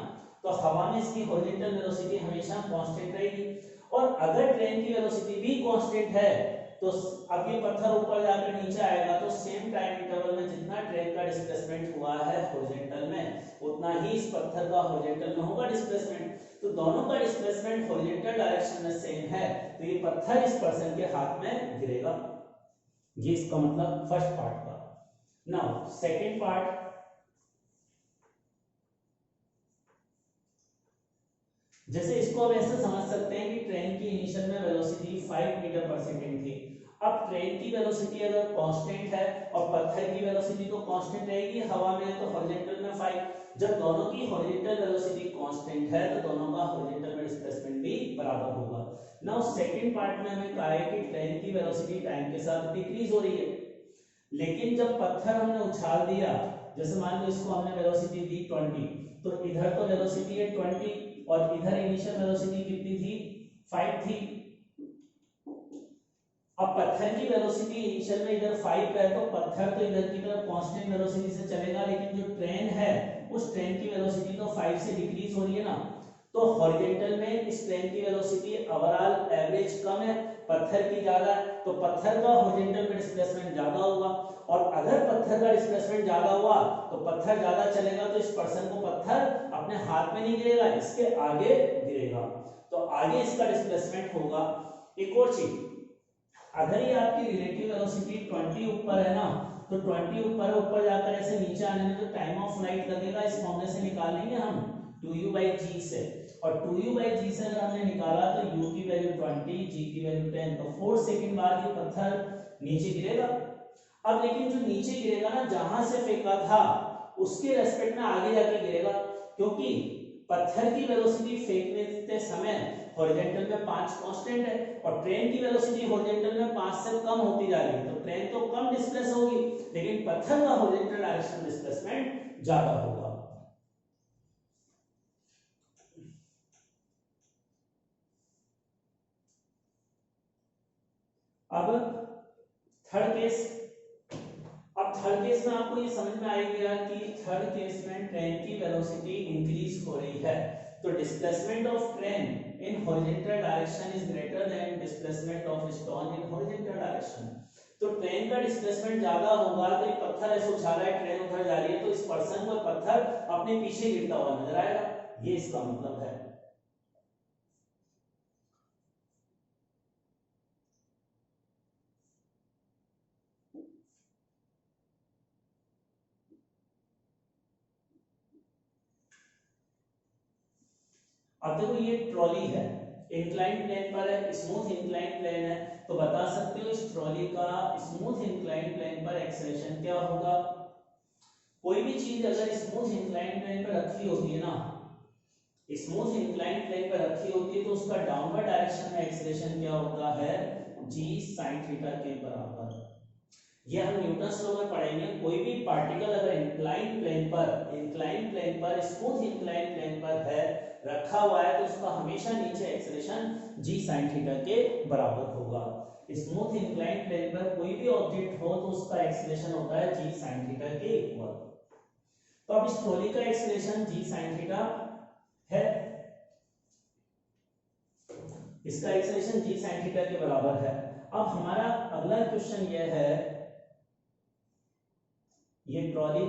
A: तो हवा में इसकी हॉरिजॉन्टल वेलोसिटी हमेशा कांस्टेंट रहेगी। और अगर ट्रेन की वेलोसिटी भी कांस्टेंट है तो अब ये पत्थर ऊपर जाकर नीचे आएगा तो सेम टाइम इंटरवल में जितना ट्रेन का डिस्प्लेसमेंट हुआ है हॉरिजॉन्टल में उतना ही इस पत्थर का हॉरिजॉन्टल में होगा डिस्प्लेसमेंट। तो दोनों का डिस्प्लेसमेंट हॉरिजॉन्टल डायरेक्शन में सेम है तो ये पत्थर इस पर्सन के हाथ में गिरेगा। ये इसका मतलब फर्स्ट पार्ट का। नाउ सेकंड पार्ट, जैसे इसको अब ऐसे समझ सकते हैं कि ट्रेन की इनिशियल में वेलोसिटी 5 मीटर पर सेकंड थी। अब ट्रेन की वेलोसिटी अगर कांस्टेंट है और पत्थर की वेलोसिटी तो कांस्टेंट रहेगी, हवा में तो हॉरिजॉन्टल में 5। जब दोनों की हॉरिजॉन्टल वेलोसिटी कांस्टेंट है तो दोनों का हॉरिजॉन्टल में डिस्प्लेसमेंट भी बराबर होगा। नाउ सेकंड पार्ट में हमें कहा है कि ट्रेन की वेलोसिटी टाइम के साथ डिक्रीज हो रही है, लेकिन जब पत्थर हमने उछाल दिया, जैसे मान लो इसको हमने वेलोसिटी दी 20, तो इधर तो वेलोसिटी है 20 और इधर इनिशियल वेलोसिटी कितनी थी, 5 थी। अब पत्थर की वेलोसिटी इनिशियल में इधर 5 है तो पत्थर तो इधर की तरफ कांस्टेंट वेलोसिटी से चलेगा, लेकिन जो ट्रेन है उस ट्रेन की वेलोसिटी तो 5 से डिक्रीज हो रही है ना। तो हॉरिजॉन्टल में इस ट्रेन की वेलोसिटी ओवरऑल एवरेज कम है, पत्थर की ज्यादा है, तो पत्थर का हॉरिजॉन्टल में डिस्प्लेसमेंट ज्यादा होगा। और अगर पत्थर का डिस्प्लेसमेंट ज्यादा हुआ तो पत्थर ज्यादा चलेगा तो इस पर्सन को पत्थर अपने हाथ में नहीं गिरेगा, इसके आगे गिरेगा, तो आगे इसका डिस्प्लेसमेंट होगा। एक और चीज, अगर ये आपकी रिलेटिव वेलोसिटी 20 ऊपर है ना तो 20 ऊपर जाकर ऐसे नीचे आने में जो टाइम ऑफ फ्लाइट लगेगा इस फॉर्मूले से निकालेंगे हम 2u/g से। और 2u/g से अगर हमने निकाला तो u की वैल्यू 20, g की वैल्यू 10, तो 4 सेकंड बाद ये पत्थर नीचे गिरेगा। अब लेकिन जो नीचे गिरेगा ना, जहां से फेंका था उसके रेस्पेक्ट में आगे जाके गिरेगा, क्योंकि पत्थर की वेलोसिटी फेंकने समय हॉरिजॉन्टल में 5 कांस्टेंट है और ट्रेन की वेलोसिटी हॉरिजॉन्टल में 5 से कम होती जा रही है, तो ट्रेन तो कम डिस्प्लेस होगी लेकिन पत्थर का हॉरिजॉन्टल डायरेक्शन डिस्प्लेसमेंट ज्यादा होगा। अब थर्ड केस, अब थर्ड केस में आपको ये समझ में आ गया कि थर्ड केस में ट्रेन की वेलोसिटी इंक्रीज हो रही है, तो displacement of train in horizontal direction is greater than displacement of stone in horizontal direction. तो ट्रेन का डिस्प्लेसमेंट ज्यादा होगा तो एक पत्थर ऐसे उछाला है, ट्रेन उधर जा रही है, तो इस पर्सन को पत्थर अपने पीछे गिरता हुआ नजर आएगा, ये इसका मतलब है। अब देखो ये ट्रॉली है, इंक्लाइन प्लेन पर है, स्मूथ इंक्लाइन प्लेन है, तो बता सकते हो इस ट्रॉली का स्मूथ इंक्लाइन प्लेन पर एक्सेलरेशन क्या होगा। कोई भी चीज अगर स्मूथ इंक्लाइन प्लेन पर रखी होती है ना, स्मूथ इंक्लाइन प्लेन पर रखी होती है तो उसका डाउनवर्ड डायरेक्शन में एक्सेलरेशन क्या होता है, g sin थीटा के बराबर। ये हम न्यूटन्स लॉ में पढ़ेंगे। कोई भी पार्टिकल अगर इंक्लाइन प्लेन पर स्मूथ इंक्लाइन प्लेन पर है, रखा हुआ है, तो उसका हमेशा नीचे एक्सेलरेशन g sin थीटा के बराबर होगा। स्मूथ इंक्लाइन प्लेन पर कोई भी ऑब्जेक्ट हो तो उसका एक्सेलरेशन होता है g sin थीटा के इक्वल। तो अब इस ट्रॉली का एक्सेलरेशन g sin थीटा है। इसका एक्सेलरेशन जी साइन थीटा के बराबर है। अब हमारा अगला क्वेश्चन ये है, ये ट्रॉली,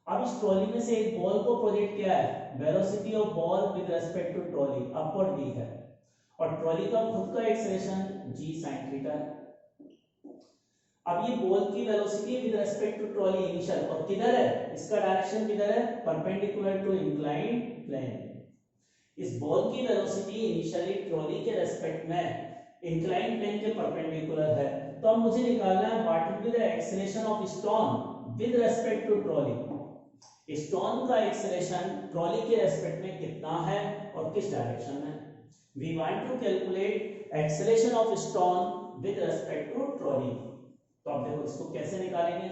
A: अब इस ट्रॉली में से एक बॉल को प्रोजेक्ट किया है, velocity of ball with respect to trolley upward दी है, और ट्रॉली का खुद का एक्सेलरेशन जी साइन थीटा है। अब ये बॉल की velocity with respect to trolley initial, और किधर है, इसका डायरेक्शन किधर है, परपेंडिकुलर टू इंक्लाइंड प्लेन। इस बॉल की वेलोसिटी इनिशियली ट्रॉली के रेस्पेक्ट में इंक्लाइंड प्लेन के परपेंडिकुलर है। तो अब मुझे निकालना है what will be the acceleration of stone with respect to trolley. Stone का एक्सेलरेशन ट्रॉली के रेस्पेक्ट में कितना है और किस डायरेक्शन में। We want to calculate acceleration of stone with respect to trolley. तो अब देखो इसको कैसे निकालेंगे।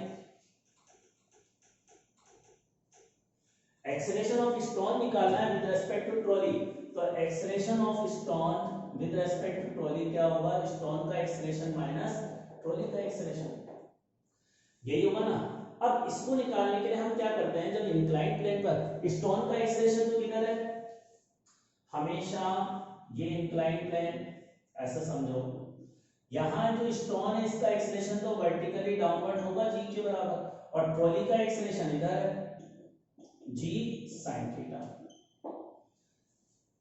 A: एक्सेलरेशन ऑफ स्टोन निकालना है विद रेस्पेक्ट टू ट्रॉली, तो acceleration of stone with respect to trolley क्या होगा, स्टोन का एक्सेलरेशन माइनस ट्रॉली का एक्सेलरेशन, यही होगा ना। अब इसको निकालने के लिए हम क्या करते हैं, जब इंक्लाइंड प्लेन पर स्टोन का एक्सेलरेशन तो किधर है, हमेशा ये इंक्लाइंड प्लेन ऐसा समझो, यहां जो स्टोन है इसका एक्सेलरेशन तो वर्टिकली डाउनवर्ड होगा जी के बराबर, और ट्रॉली का एक्सेलरेशन इधर है जी साइन थीटा।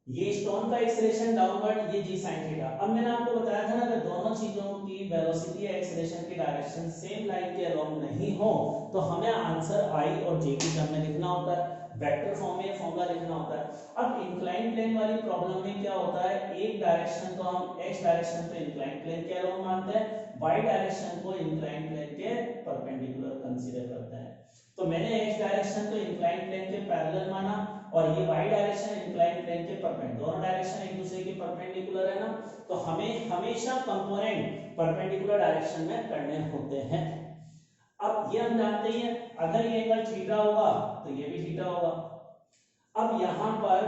A: ये स्टोन का एक्सेलरेशन डाउनवर्ड, ये जी साइन थीटा। अब मैंने आपको बताया था ना, अगर दोनों चीजों की वेलोसिटी या एक्सेलरेशन की डायरेक्शन सेम लाइन के अलोंग नहीं हो तो हमें आंसर आई और जे की टर्म में लिखना होता है, वेक्टर फॉर्म में फॉर्मूला लिखना होता है। अब इंक्लाइन प्लेन वाली प्रॉब्लम में क्या होता है, एक डायरेक्शन को हम एक्स डायरेक्शन पे इंक्लाइन प्लेन के अलोंग मानते हैं, वाई डायरेक्शन को इंक्लाइन प्लेन के परपेंडिकुलर कंसीडर करते हैं। तो मैंने एक्स डायरेक्शन को इंक्लाइन प्लेन के पैरेलल माना, और ये वाई डायरेक्शन इंक्लाइन प्लेन के परपेंडिकुलर, दोनों डायरेक्शन एक दूसरे के परपेंडिकुलर है ना, तो हमें हमेशा कंपोनेंट परपेंडिकुलर डायरेक्शन में करने होते हैं। अब ये हम जानते ही हैं, अगर ये एंगल थीटा होगा तो ये भी थीटा होगा। अब यहां पर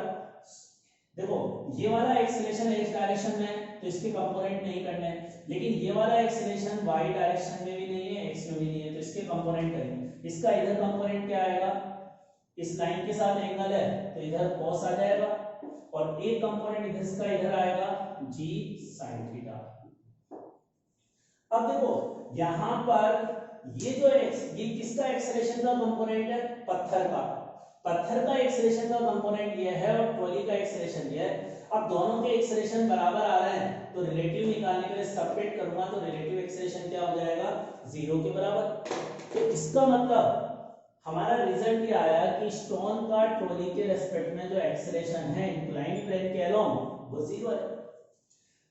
A: देखो, ये वाला एक्सेलरेशन एक्स डायरेक्शन में है तो इसके कंपोनेंट नहीं करने हैं, लेकिन ये वाला एक्सेलरेशन वाई डायरेक्शन में भी नहीं है, एक्स में भी नहीं है, तो इसके कंपोनेंट करेंगे। इसका इधर कंपोनेंट क्या आएगा, इस लाइन के साथ एंगल है तो इधर cos आ जाएगा, और एक कंपोनेंट इधर इसका इधर आएगा g sin थीटा। अब देखो यहां पर ये जो ये किसका एक्सेलरेशन का कंपोनेंट है, पत्थर का, पत्थर का एक्सेलरेशन का कंपोनेंट ये है और ट्रॉली का एक्सेलरेशन ये है। अब दोनों के एक्सेलरेशन बराबर आ रहे हैं तो रिलेटिव निकालने के लिए सबट्रैक्ट करूंगा तो रिलेटिव एक्सेलरेशन क्या हो जाएगा, 0 के बराबर। तो इसका मतलब हमारा रिजल्ट ये आया कि स्टोन का ट्रॉली के रेस्पेक्ट में जो एक्सेलरेशन है इंक्लाइंड प्लेन के अलोंग वो 0 है।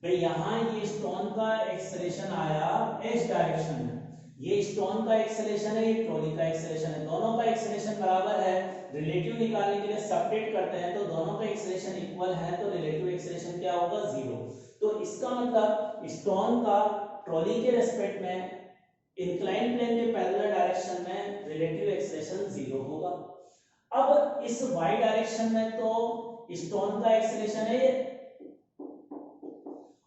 A: भाई यहां ये स्टोन का एक्सेलरेशन आया एक्स डायरेक्शन में, ये स्टोन का एक्सेलरेशन है, ये ट्रॉली का एक्सेलरेशन है, दोनों का एक्सेलरेशन बराबर है, रिलेटिव निकालने के लिए सबट्रैक्ट करते हैं तो दोनों का एक्सेलरेशन इक्वल है तो रिलेटिव एक्सेलरेशन क्या होगा, 0। तो इसका मतलब स्टोन का ट्रॉली के रेस्पेक्ट में इंक्लाइन प्लेन के पैरेलल डायरेक्शन में रिलेटिव एक्सेलरेशन 0 होगा। अब इस y डायरेक्शन में तो स्टोन का एक्सेलरेशन है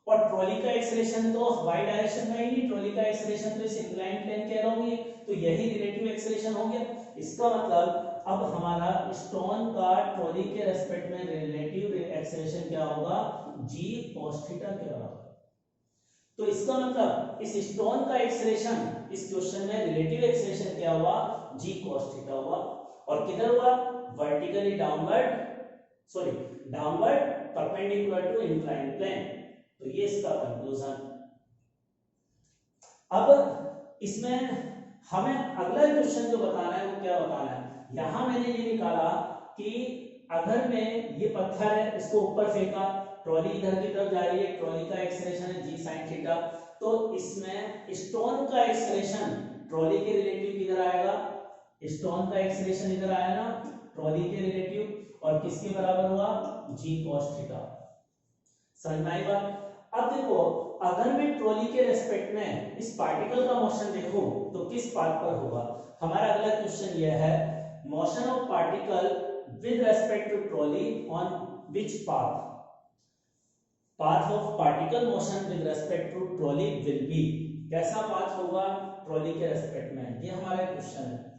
A: और ट्रॉली का एक्सेलरेशन तो y डायरेक्शन में ही नहीं, ट्रॉली का एक्सेलरेशन तो इस इंक्लाइन प्लेन के अलोंग ही, तो यही रिलेटिव एक्सेलरेशन हो गया। इसका मतलब अब हमारा स्टोन का ट्रॉली के रेस्पेक्ट में रिलेटिव एक्सेलरेशन क्या होगा, g cos थीटा के बराबर। तो इसका मतलब इस स्टोन का एक्सेलरेशन इस क्वेश्चन में रिलेटिव एक्सेलरेशन क्या हुआ, g cos थीटा हुआ, और किधर हुआ, vertically downward, sorry downward perpendicular to inclined plane. तो ये इसका कंक्लूजन। अब इसमें हमें अगला क्वेश्चन जो बताना है वो क्या बताना है, यहां मैंने ये निकाला कि अगर मैं ये पत्थर है इसको ऊपर फेंका, ट्रॉली इधर की तरफ जा रही है, ट्रॉली का एक्सेलरेशन है जी साइन थीटा, तो इसमें स्टोन का एक्सेलरेशन ट्रॉली के रिलेटिव किधर आएगा, स्टोन का एक्सेलरेशन इधर आया ना ट्रॉली के रिलेटिव, और किसके बराबर हुआ, जी cos थीटा। समझ में आई बात। अब देखो अगर मैं ट्रॉली के रेस्पेक्ट में इस पार्टिकल का मोशन देखूं तो किस पाथ पर होगा, हमारा अगला क्वेश्चन यह है, motion of particle with respect to trolley on which path, path of particle motion with respect to trolley will be, कैसा पाथ होगा ट्रॉली के रेस्पेक्ट में, ये हमारा क्वेश्चन है।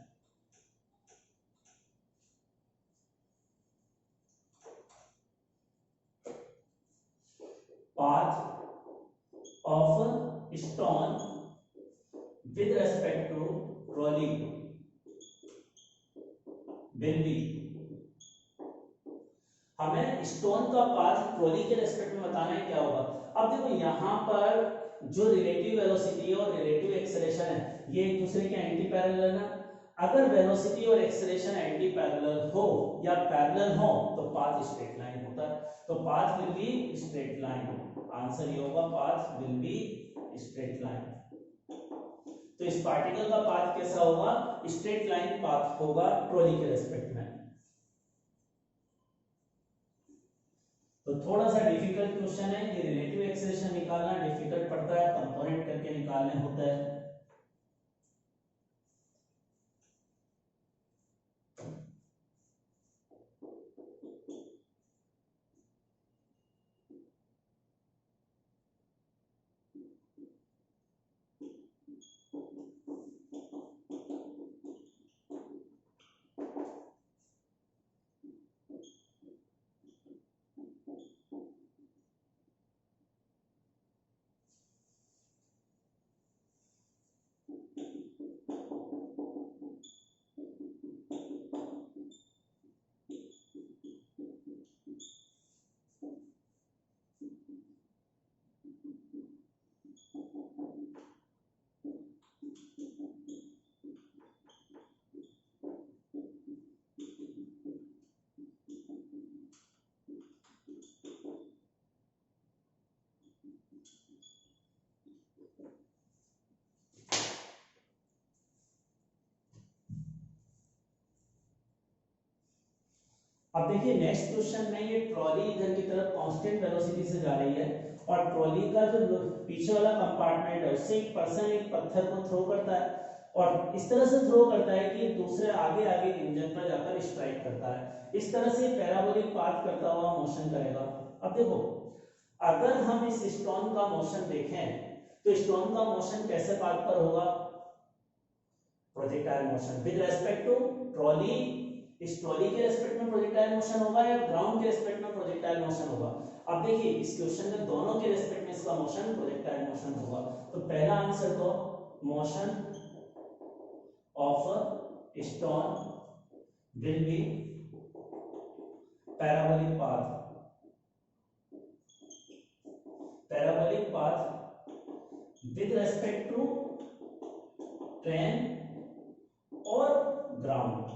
A: Of stone with respect to trolley will be, हमें स्टोन का पाथ ट्रॉली के रेस्पेक्ट में बताना है क्या होगा। अब देखो यहाँ पर जो रिलेटिव वेलोसिटी और रिलेटिव एक्सेलरेशन है ये एक दूसरे के एंटी पैरेलल है। अगर वेलोसिटी और एक्सेलरेशन एंटी पैरेलल हो या पैरेलल हो तो पाथ स्ट्रेट लाइन होता है, तो path will be straight line, answer ये होगा path will be straight line. तो इस पार्टिकल का पाथ कैसा होगा, स्ट्रेट लाइन पाथ होगा ट्रॉली के रेस्पेक्ट में। तो थोड़ा सा डिफिकल्ट क्वेश्चन है, ये रिलेटिव एक्सेलरेशन निकालना डिफिकल्ट पड़ता है, कंपोनेंट करके निकालने होता है। अब देखिए नेक्स्ट क्वेश्चन में ये ट्रॉली इधर की तरफ कांस्टेंट वेलोसिटी से जा रही है और ट्रॉली का जो पीछे वाला कंपार्टमेंट है उससे एक पर्सन एक पत्थर को थ्रो करता है और इस तरह से थ्रो करता है कि दूसरे आगे आगे इंजन पर जाकर स्ट्राइक करता है। इस तरह से पैराबोलिक पाथ करता हुआ मोशन करेगा। अब देखो अगर हम इस स्टोन का मोशन देखें तो स्टोन का मोशन कैसे पाथ पर होगा, projectile motion with respect to trolley, इस ट्रॉली के रेस्पेक्ट में प्रोजेक्टाइल मोशन होगा या ग्राउंड के रेस्पेक्ट में प्रोजेक्टाइल मोशन होगा। अब देखिए इस क्वेश्चन में दोनों के रेस्पेक्ट में इसका मोशन प्रोजेक्टाइल मोशन होगा, तो पहला आंसर तो motion of stone will be parabolic path, parabolic path with respect to train और ग्राउंड।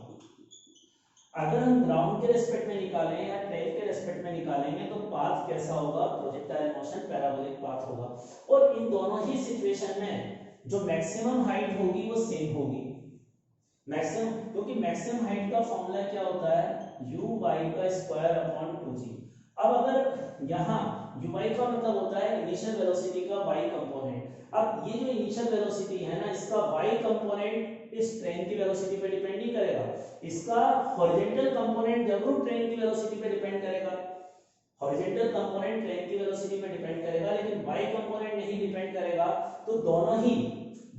A: अगर हम ग्राउंड के रेस्पेक्ट में निकालें या ट्रेन के रेस्पेक्ट में निकालेंगे तो पाथ कैसा होगा, प्रोजेक्टाइल मोशन पैराबोलिक पाथ होगा। और इन दोनों ही सिचुएशन में जो मैक्सिमम हाइट होगी वो सेम होगी, मैक्सिमम, क्योंकि मैक्सिमम हाइट का फॉर्मूला क्या होता है u y का स्क्वायर अपॉन 2g। अब अगर यहाँ u y का मतलब होता है इनिशियल वेलोसिटी का y कंपोनेंट। अब ये जो इनिशियल वेलोसिटी है ना इसका y कंपोनेंट इस ट्रेन की वेलोसिटी पे डिपेंड नहीं करेगा, इसका हॉरिजॉन्टल कंपोनेंट जरूर ट्रेन की वेलोसिटी पे डिपेंड करेगा, हॉरिजॉन्टल कंपोनेंट ट्रेन की वेलोसिटी पे डिपेंड करेगा लेकिन y कंपोनेंट नहीं डिपेंड करेगा। तो दोनों ही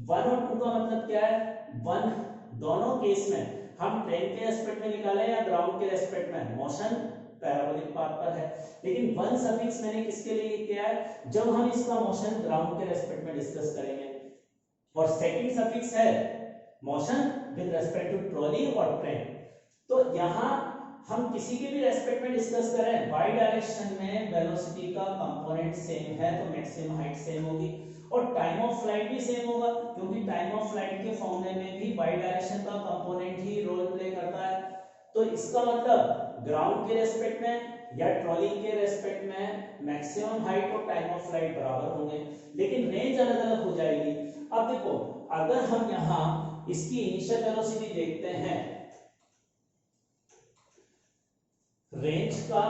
A: 1 और 2 का मतलब क्या है, 1 दोनों केस में हम ट्रेन के रेस्पेक्ट में निकालें या ग्राउंड के रेस्पेक्ट में मोशन पैराबोलिक पाथ पर है, लेकिन 1 सफिक्स मैंने किसके लिए किया है जब हम इसका मोशन ग्राउंड के रेस्पेक्ट में डिस्कस करेंगे, और सेकंड सफिक्स है motion with respect to trolley और ट्रेन। तो यहाँ हम किसी के भी रेस्पेक्ट में डिस्कस करें y डायरेक्शन में वेलोसिटी का कंपोनेंट सेम है तो मैक्सिमम हाइट सेम होगी और टाइम ऑफ फ्लाइट भी सेम होगा, क्योंकि टाइम ऑफ फ्लाइट के फॉर्मूले में भी y डायरेक्शन का कंपोनेंट ही रोल प्ले करता है। तो इसका मतलब ग्राउंड के रेस्पेक्ट में या ट्रॉली के रेस्पेक्ट में मैक्सिमम हाइट और टाइम ऑफ फ्लाइट बराबर होंगे, लेकिन रेंज अलग अलग हो जाएगी। अब देखो अगर हम यहाँ इसकी इनिशियल वेलोसिटी देखते हैं, रेंज का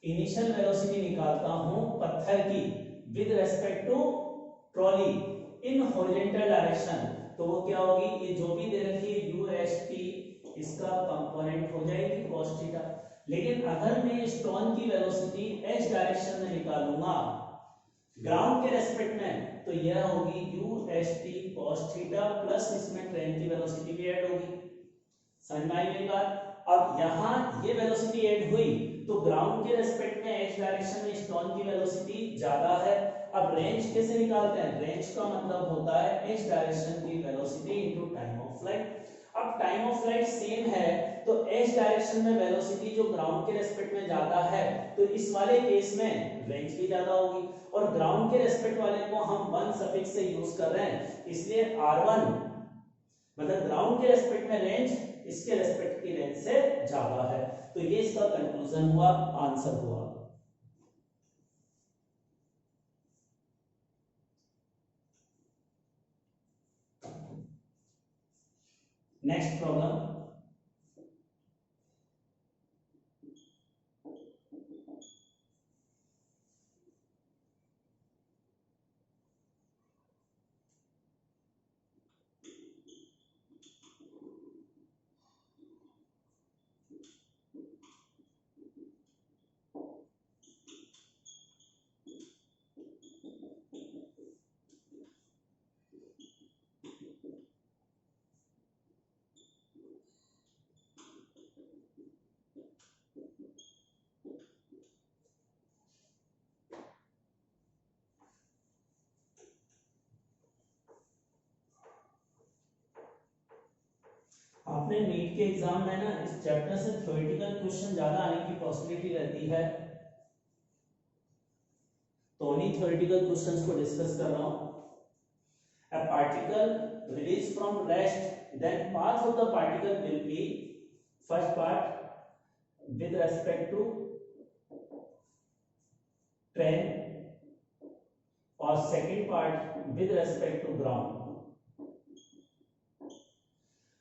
A: इनिशियल वेलोसिटी निकालता हूं पत्थर की with respect to trolley in horizontal direction, तो वो क्या होगी, ये जो भी दे रखी है u s t इसका कंपोनेंट हो जाएगी cos थीटा। लेकिन अगर मैं स्टोन की वेलोसिटी h डायरेक्शन में निकालूंगा ग्राउंड के रेस्पेक्ट में तो यह होगी u s t cos theta plus इसमें ट्रेन की वेलोसिटी भी ऐड होगी। समझ में आई मेरी बात। अब यहाँ ये वेलोसिटी ऐड हुई तो ग्राउंड के रेस्पेक्ट में h डायरेक्शन में स्टोन की वेलोसिटी ज्यादा है। अब रेंज कैसे निकालते हैं? रेंज का मतलब होता है एच डायरेक्शन की velocity into time of flight. अब टाइम ऑफ फ्लाइट सेम है तो एच डायरेक्शन में वेलोसिटी जो ग्राउंड के रेस्पेक्ट में ज्यादा है तो इस वाले केस में रेंज भी ज्यादा होगी, और ग्राउंड के रेस्पेक्ट वाले को हम वन सफिक्स से यूज कर रहे हैं, इसलिए r1 मतलब ग्राउंड के रेस्पेक्ट में रेंज इसके रेस्पेक्ट की रेंज से ज्यादा है। तो ये इसका कंक्लूजन हुआ, आंसर हुआ। नेक्स्ट प्रॉब्लम, आपने नीट के एग्जाम में ना इस चैप्टर से थ्योरेटिकल क्वेश्चन ज्यादा आने की पॉसिबिलिटी रहती है, तो उन्हीं थ्योरेटिकल क्वेश्चंस को डिस्कस कर रहा हूं। A particle released from rest, then path of the particle will be, first part with respect to train और second part with respect to ground।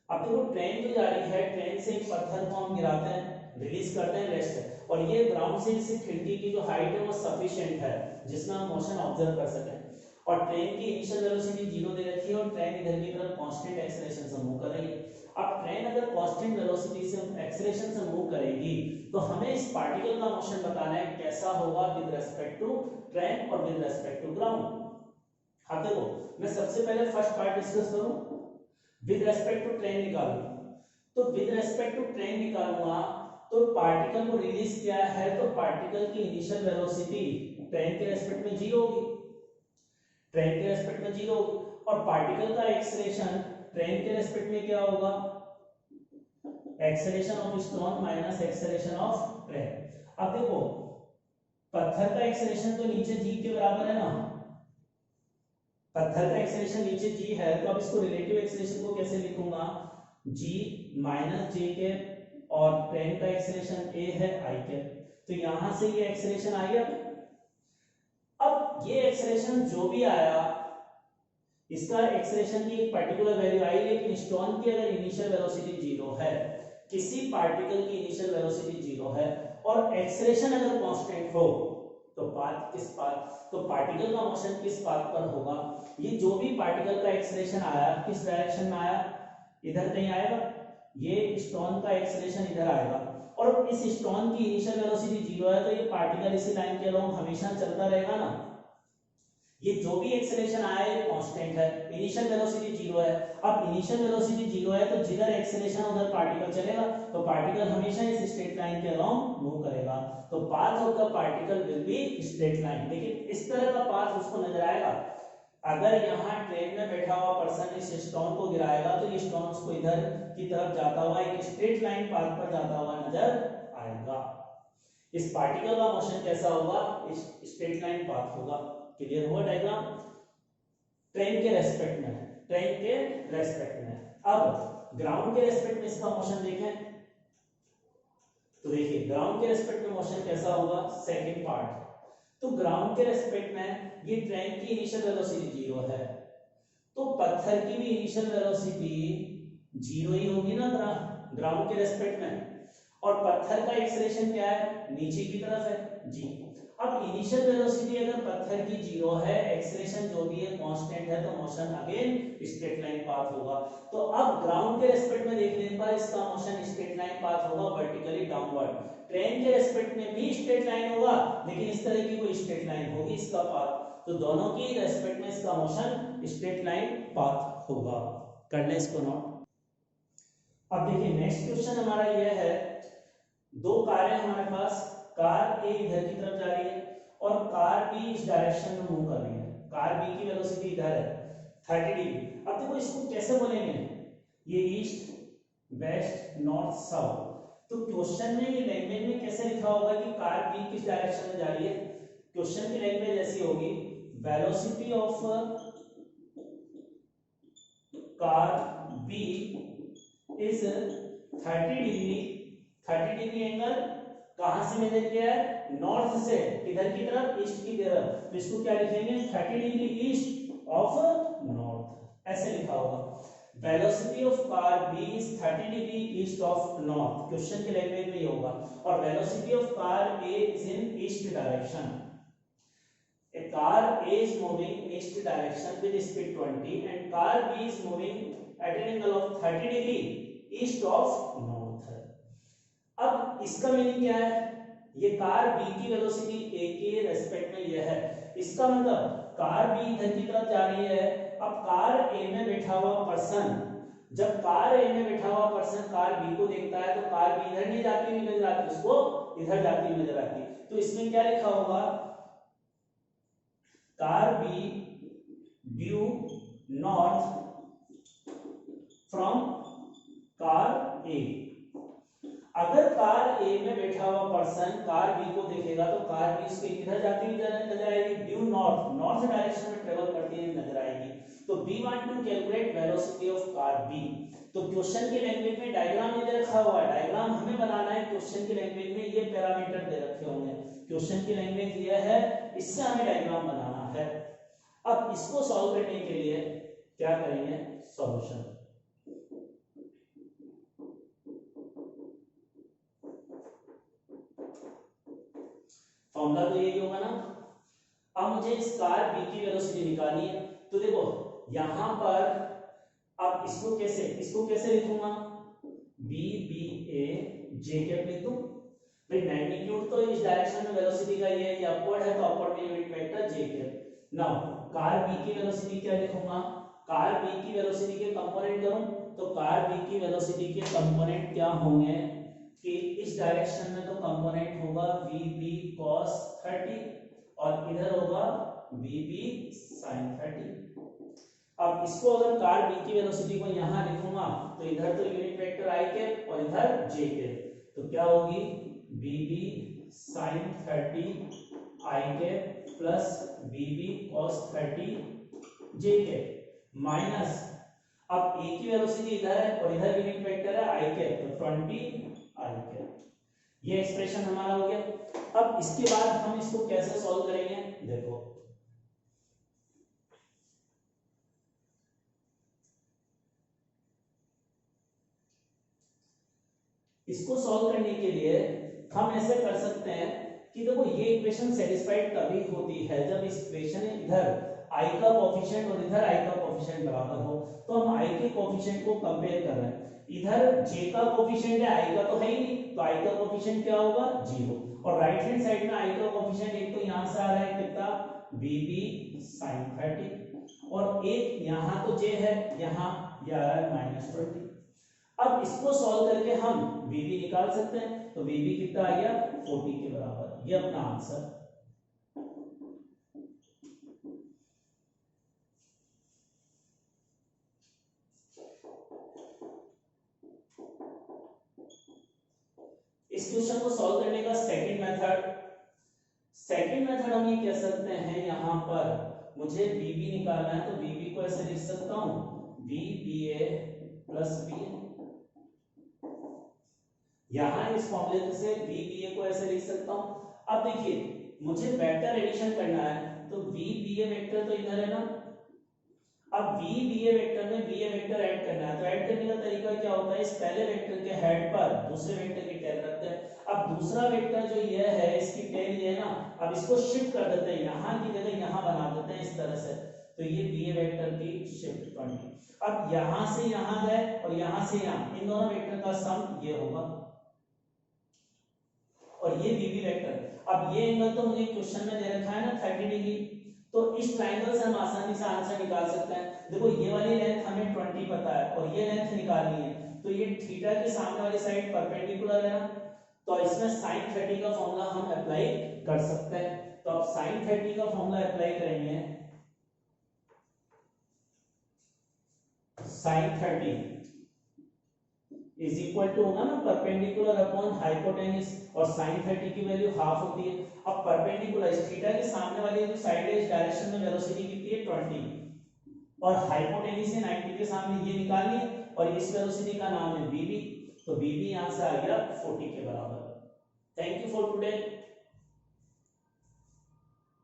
A: अब देखो ट्रेन जो जा रही है, ट्रेन से एक पत्थर को हम गिराते हैं, रिलीज करते हैं रेस्ट, और ये ग्राउंड से इस खिड़की की जो हाइट है वो सफिशिएंट है जिसमें हम मोशन ऑब्जर्व कर सकें, और ट्रेन की इनिशियल वेलोसिटी 0 दे रखी है और ट्रेन इधर की तरफ कांस्टेंट एक्सेलरेशन से मूव कर रही है। अब ट्रेन अगर कांस्टेंट वेलोसिटी से एक्सेलरेशन से मूव करेगी तो हमें इस पार्टिकल का मोशन बताना है कैसा होगा विद रिस्पेक्ट टू ट्रेन और विद रिस्पेक्ट टू ग्राउंड। अब देखो मैं सबसे पहले फर्स्ट पार्ट डिस्कस करूं, विद रेस्पेक्ट टू ट्रेन निकालूं, तो विद रेस्पेक्ट टू ट्रेन निकालूंगा तो पार्टिकल को रिलीज किया है तो पार्टिकल की इनिशियल वेलोसिटी ट्रेन के रेस्पेक्ट में 0 होगी, ट्रेन के रेस्पेक्ट में 0 होगी, और पार्टिकल का एक्सेलरेशन ट्रेन के रेस्पेक्ट में क्या होगा? Acceleration of stone minus acceleration of train. अब देखो पत्थर का एक्सेलरेशन तो नीचे g के बराबर है ना, पत्थर का एक्सेलरेशन नीचे g है तो अब इसको रिलेटिव एक्सेलरेशन को कैसे लिखूंगा? g माइनस जे के, और ट्रेन का एक्सेलरेशन a है i के, तो यहां से ये एक्सेलरेशन आ गया। अब ये एक्सेलरेशन जो भी आया इसका एक्सेलरेशन की एक पर्टिकुलर वैल्यू आई, लेकिन स्टोन की अगर इनिशियल वेलोसिटी 0 है, किसी पार्टिकल की इनिशियल वेलोसिटी 0 है और एक्सेलरेशन अगर कांस्टेंट हो तो पाथ किस पाथ, तो पार्टिकल का मोशन किस पाथ पर होगा? ये जो भी पार्टिकल का एक्सेलरेशन आया किस डायरेक्शन में आया? इधर कहीं आएगा, ये स्टोन का एक्सेलरेशन इधर आएगा, और इस स्टोन की इनिशियल वेलोसिटी 0 है तो ये पार्टिकल इसी लाइन के अलोंग हमेशा चलता रहेगा ना। ये जो भी एक्सेलरेशन आया है कांस्टेंट है, इनिशियल वेलोसिटी 0 है। अब इनिशियल वेलोसिटी 0 है तो जिधर एक्सेलरेशन उधर पार्टिकल चलेगा, तो पार्टिकल हमेशा इस स्ट्रेट लाइन के अलोंग मूव करेगा, तो path of the particle will be straight line. लेकिन इस तरह का पाथ उसको नजर आएगा, अगर यहाँ ट्रेन में बैठा हुआ पर्सन इस स्टोन को गिराएगा तो ये स्टोन उसको इधर की तरफ जाता हुआ एक स्ट्रेट लाइन पाथ पर जाता हुआ नजर आएगा। इस पार्टिकल का मोशन कैसा होगा? इस स्ट्रेट लाइन पाथ होगा। क्लियर हुआ डायग्राम? ट्रेन के रेस्पेक्ट में, ट्रेन के रेस्पेक्ट में। अब ग्राउंड के रेस्पेक्ट में इसका मोशन देखें तो देखिए ग्राउंड के रेस्पेक्ट में मोशन कैसा होगा? सेकंड पार्ट, तो ग्राउंड के रेस्पेक्ट में ये ट्रेन की इनिशियल वेलोसिटी 0 है तो पत्थर की भी इनिशियल वेलोसिटी 0 ही होगी ना ग्राउंड के रेस्पेक्ट में, और पत्थर का एक्सेलरेशन क्या है? नीचे की तरफ है g। अब इनिशियल वेलोसिटी अगर पत्थर की 0 है, एक्सेलरेशन जो भी है कांस्टेंट है, तो motion again straight line path होगा। तो अब ग्राउंड के रेस्पेक्ट में देखने पर इसका मोशन स्ट्रेट लाइन पाथ होगा वर्टिकली डाउनवर्ड। ट्रेन के रेस्पेक्ट में भी स्ट्रेट लाइन होगा, लेकिन इस तरह की कोई स्ट्रेट लाइन होगी इसका पाथ, तो दोनों की रेस्पेक्ट में इसका मोशन स्ट्रेट लाइन पाथ होगा। कर ले इसको नोट। अब देखिए नेक्स्ट क्वेश्चन हमारा यह है, दो कारें हमारे पास, कार ए इधर की तरफ जा रही है और कार बी इस डायरेक्शन में मूव कर रही है, कार बी की वेलोसिटी इधर है 30 डिग्री। अब देखो इसको कैसे बोलेंगे, ये ईस्ट वेस्ट नॉर्थ साउथ, तो क्वेश्चन में ये लैंग्वेज में कैसे लिखा होगा कि कार बी किस डायरेक्शन में जा रही है। क्वेश्चन की लैंग्वेज ऐसी होगी, velocity of car B is 30 degree, 30 degree angle कहां से मेजर किया है, नॉर्थ से, किधर की तरफ, ईस्ट की तरफ, तो इसको क्या लिखेंगे 30 डिग्री ईस्ट ऑफ नॉर्थ, ऐसे लिखा होगा। Velocity of car B is 30 degree east of north, question की लैंग्वेज में ये होगा। और velocity of car A is in east direction, a car A is moving east direction with speed 20 and car B is moving at an angle of 30 degree east of north। अब इसका मीनिंग क्या है, ये कार B की वेलोसिटी A के रेस्पेक्ट में ये है, इसका मतलब कार B इधर की तरफ जा रही है। अब कार A में बैठा हुआ पर्सन, जब कार A में बैठा हुआ पर्सन कार B को देखता है तो कार B इधर नहीं जाती हुई नजर आती, उसको इधर जाती हुई नजर आती, तो इसमें क्या लिखा होगा, car B due north from car A। अगर कार A में बैठा हुआ पर्सन कार B को देखेगा तो कार B इसके किधर जाती हुई नजर आएगी, ड्यू नॉर्थ, नॉर्थ डायरेक्शन में ट्रेवल करती हुई नजर आएगी। तो we want to calculate velocity of car B। तो क्वेश्चन की लैंग्वेज में डायग्राम ये रखा हुआ है, डायग्राम हमें बनाना है, क्वेश्चन की लैंग्वेज में ये पैरामीटर दे रखे होंगे, क्वेश्चन की लैंग्वेज ये है, इससे हमें डायग्राम बनाना है। अब इसको सॉल्व करने के लिए क्या करेंगे, सॉल्यूशन। फॉर्मूला तो यही होगा ना। अब मुझे इस कार बी की वेलोसिटी निकालनी है, तो देखो यहां पर अब इसको कैसे लिखूंगा, बी बी ए जे कैप लिख दूं भाई, मैग्नीट्यूड तो इस डायरेक्शन में वेलोसिटी का ये है, अपवर्ड है तो अपवर्ड में यूनिट वेक्टर जे कैप। नाउ कार बी की वेलोसिटी क्या लिखूंगा, कार बी की वेलोसिटी के कंपोनेंट करूं तो कार बी की वेलोसिटी के कंपोनेंट क्या होंगे कि इस डायरेक्शन में तो कंपोनेंट होगा वी बी cos 30 और इधर होगा वी बी sin 30। अब इसको अगर कार बी की वेलोसिटी को यहां लिखूंगा तो इधर तो यूनिट वेक्टर आई कैप और इधर जे कैप, तो क्या होगी V B sin 30 i cap plus V B cos 30 j cap minus, अब ए की वेलोसिटी इधर है और इधर यूनिट वेक्टर है आई कैप, तो 20 आई कैप। ये एक्सप्रेशन हमारा हो गया। अब इसके बाद हम इसको कैसे सॉल्व करेंगे, देखो इसको सॉल्व करने के लिए हम ऐसे कर सकते हैं कि देखो ये इक्वेशन सेटिस्फाइड तभी होती है जब इस इक्वेशन इधर i का कोएफिशिएंट और इधर i का कोएफिशिएंट बराबर हो। तो हम i के कोएफिशिएंट को कंपेयर कर रहे हैं, इधर j का कोएफिशिएंट है, i का तो है ही नहीं, तो i का कोएफिशिएंट क्या होगा 0, और राइट हैंड साइड में i का कोएफिशिएंट एक तो यहां से आ रहा है कितना vb sin 30 और एक यहां तो j है, यहां ये आ रहा है -20। अब इसको सॉल्व करके हम vb निकाल सकते हैं, तो vb कितना आ गया 40 के बराबर, ये अपना आंसर। इस क्वेश्चन को सॉल्व करने का सेकंड मेथड हम ये कह सकते हैं, यहां पर मुझे vb निकालना है तो vb को ऐसे लिख सकता हूं vba प्लस ba। यहां इस फॉर्मूले से vba को ऐसे लिख सकता हूं। अब देखिए मुझे वेक्टर एडिशन करना है तो vba वेक्टर तो इधर है ना, अब vba वेक्टर में ba वेक्टर ऐड करना है, तो ऐड करने का तरीका क्या होता है, इस पहले वेक्टर के हेड पर दूसरे वेक्टर की टेल रखते हैं। अब दूसरा वेक्टर जो ये है इसकी टेल ये है ना, अब इसको शिफ्ट कर देते हैं, यहां की जगह यहां बना देते हैं इस तरह से, तो ये ba वेक्टर की शिफ्ट 20। अब यहां से यहां गए और यहां से यहां, इन दोनों वेक्टर का सम ये होगा और ये vb वेक्टर। अब ये एंगल तो मुझे क्वेश्चन में दे रखा है ना 30 डिग्री, तो इस ट्रायंगल से हम आसानी से आंसर निकाल सकते हैं। देखो ये वाली लेंथ हमें 20 पता है और ये लेंथ निकालनी है, तो ये थीटा के सामने वाली साइड परपेंडिकुलर है ना, तो इसमें sin 30 का फॉर्मूला हम अप्लाई कर सकते हैं। तो अब sin 30 का फॉर्मूला अप्लाई करेंगे। sin 30 इज इक्वल टू होगा ना परपेंडिकुलर अपॉन हाइपोटेन्यूज, और sin 30 की वैल्यू हाफ होती है। अब परपेंडिकुलर थीटा के सामने वाली जो साइड है इस डायरेक्शन में वेलोसिटी कितनी है 20, और हाइपोटेन्यूज है 90 के सामने ये निकालनी है, और इस वेलोसिटी का नाम है bb, तो bb यहां से आ गया 40 के बराबर। Thank you for today.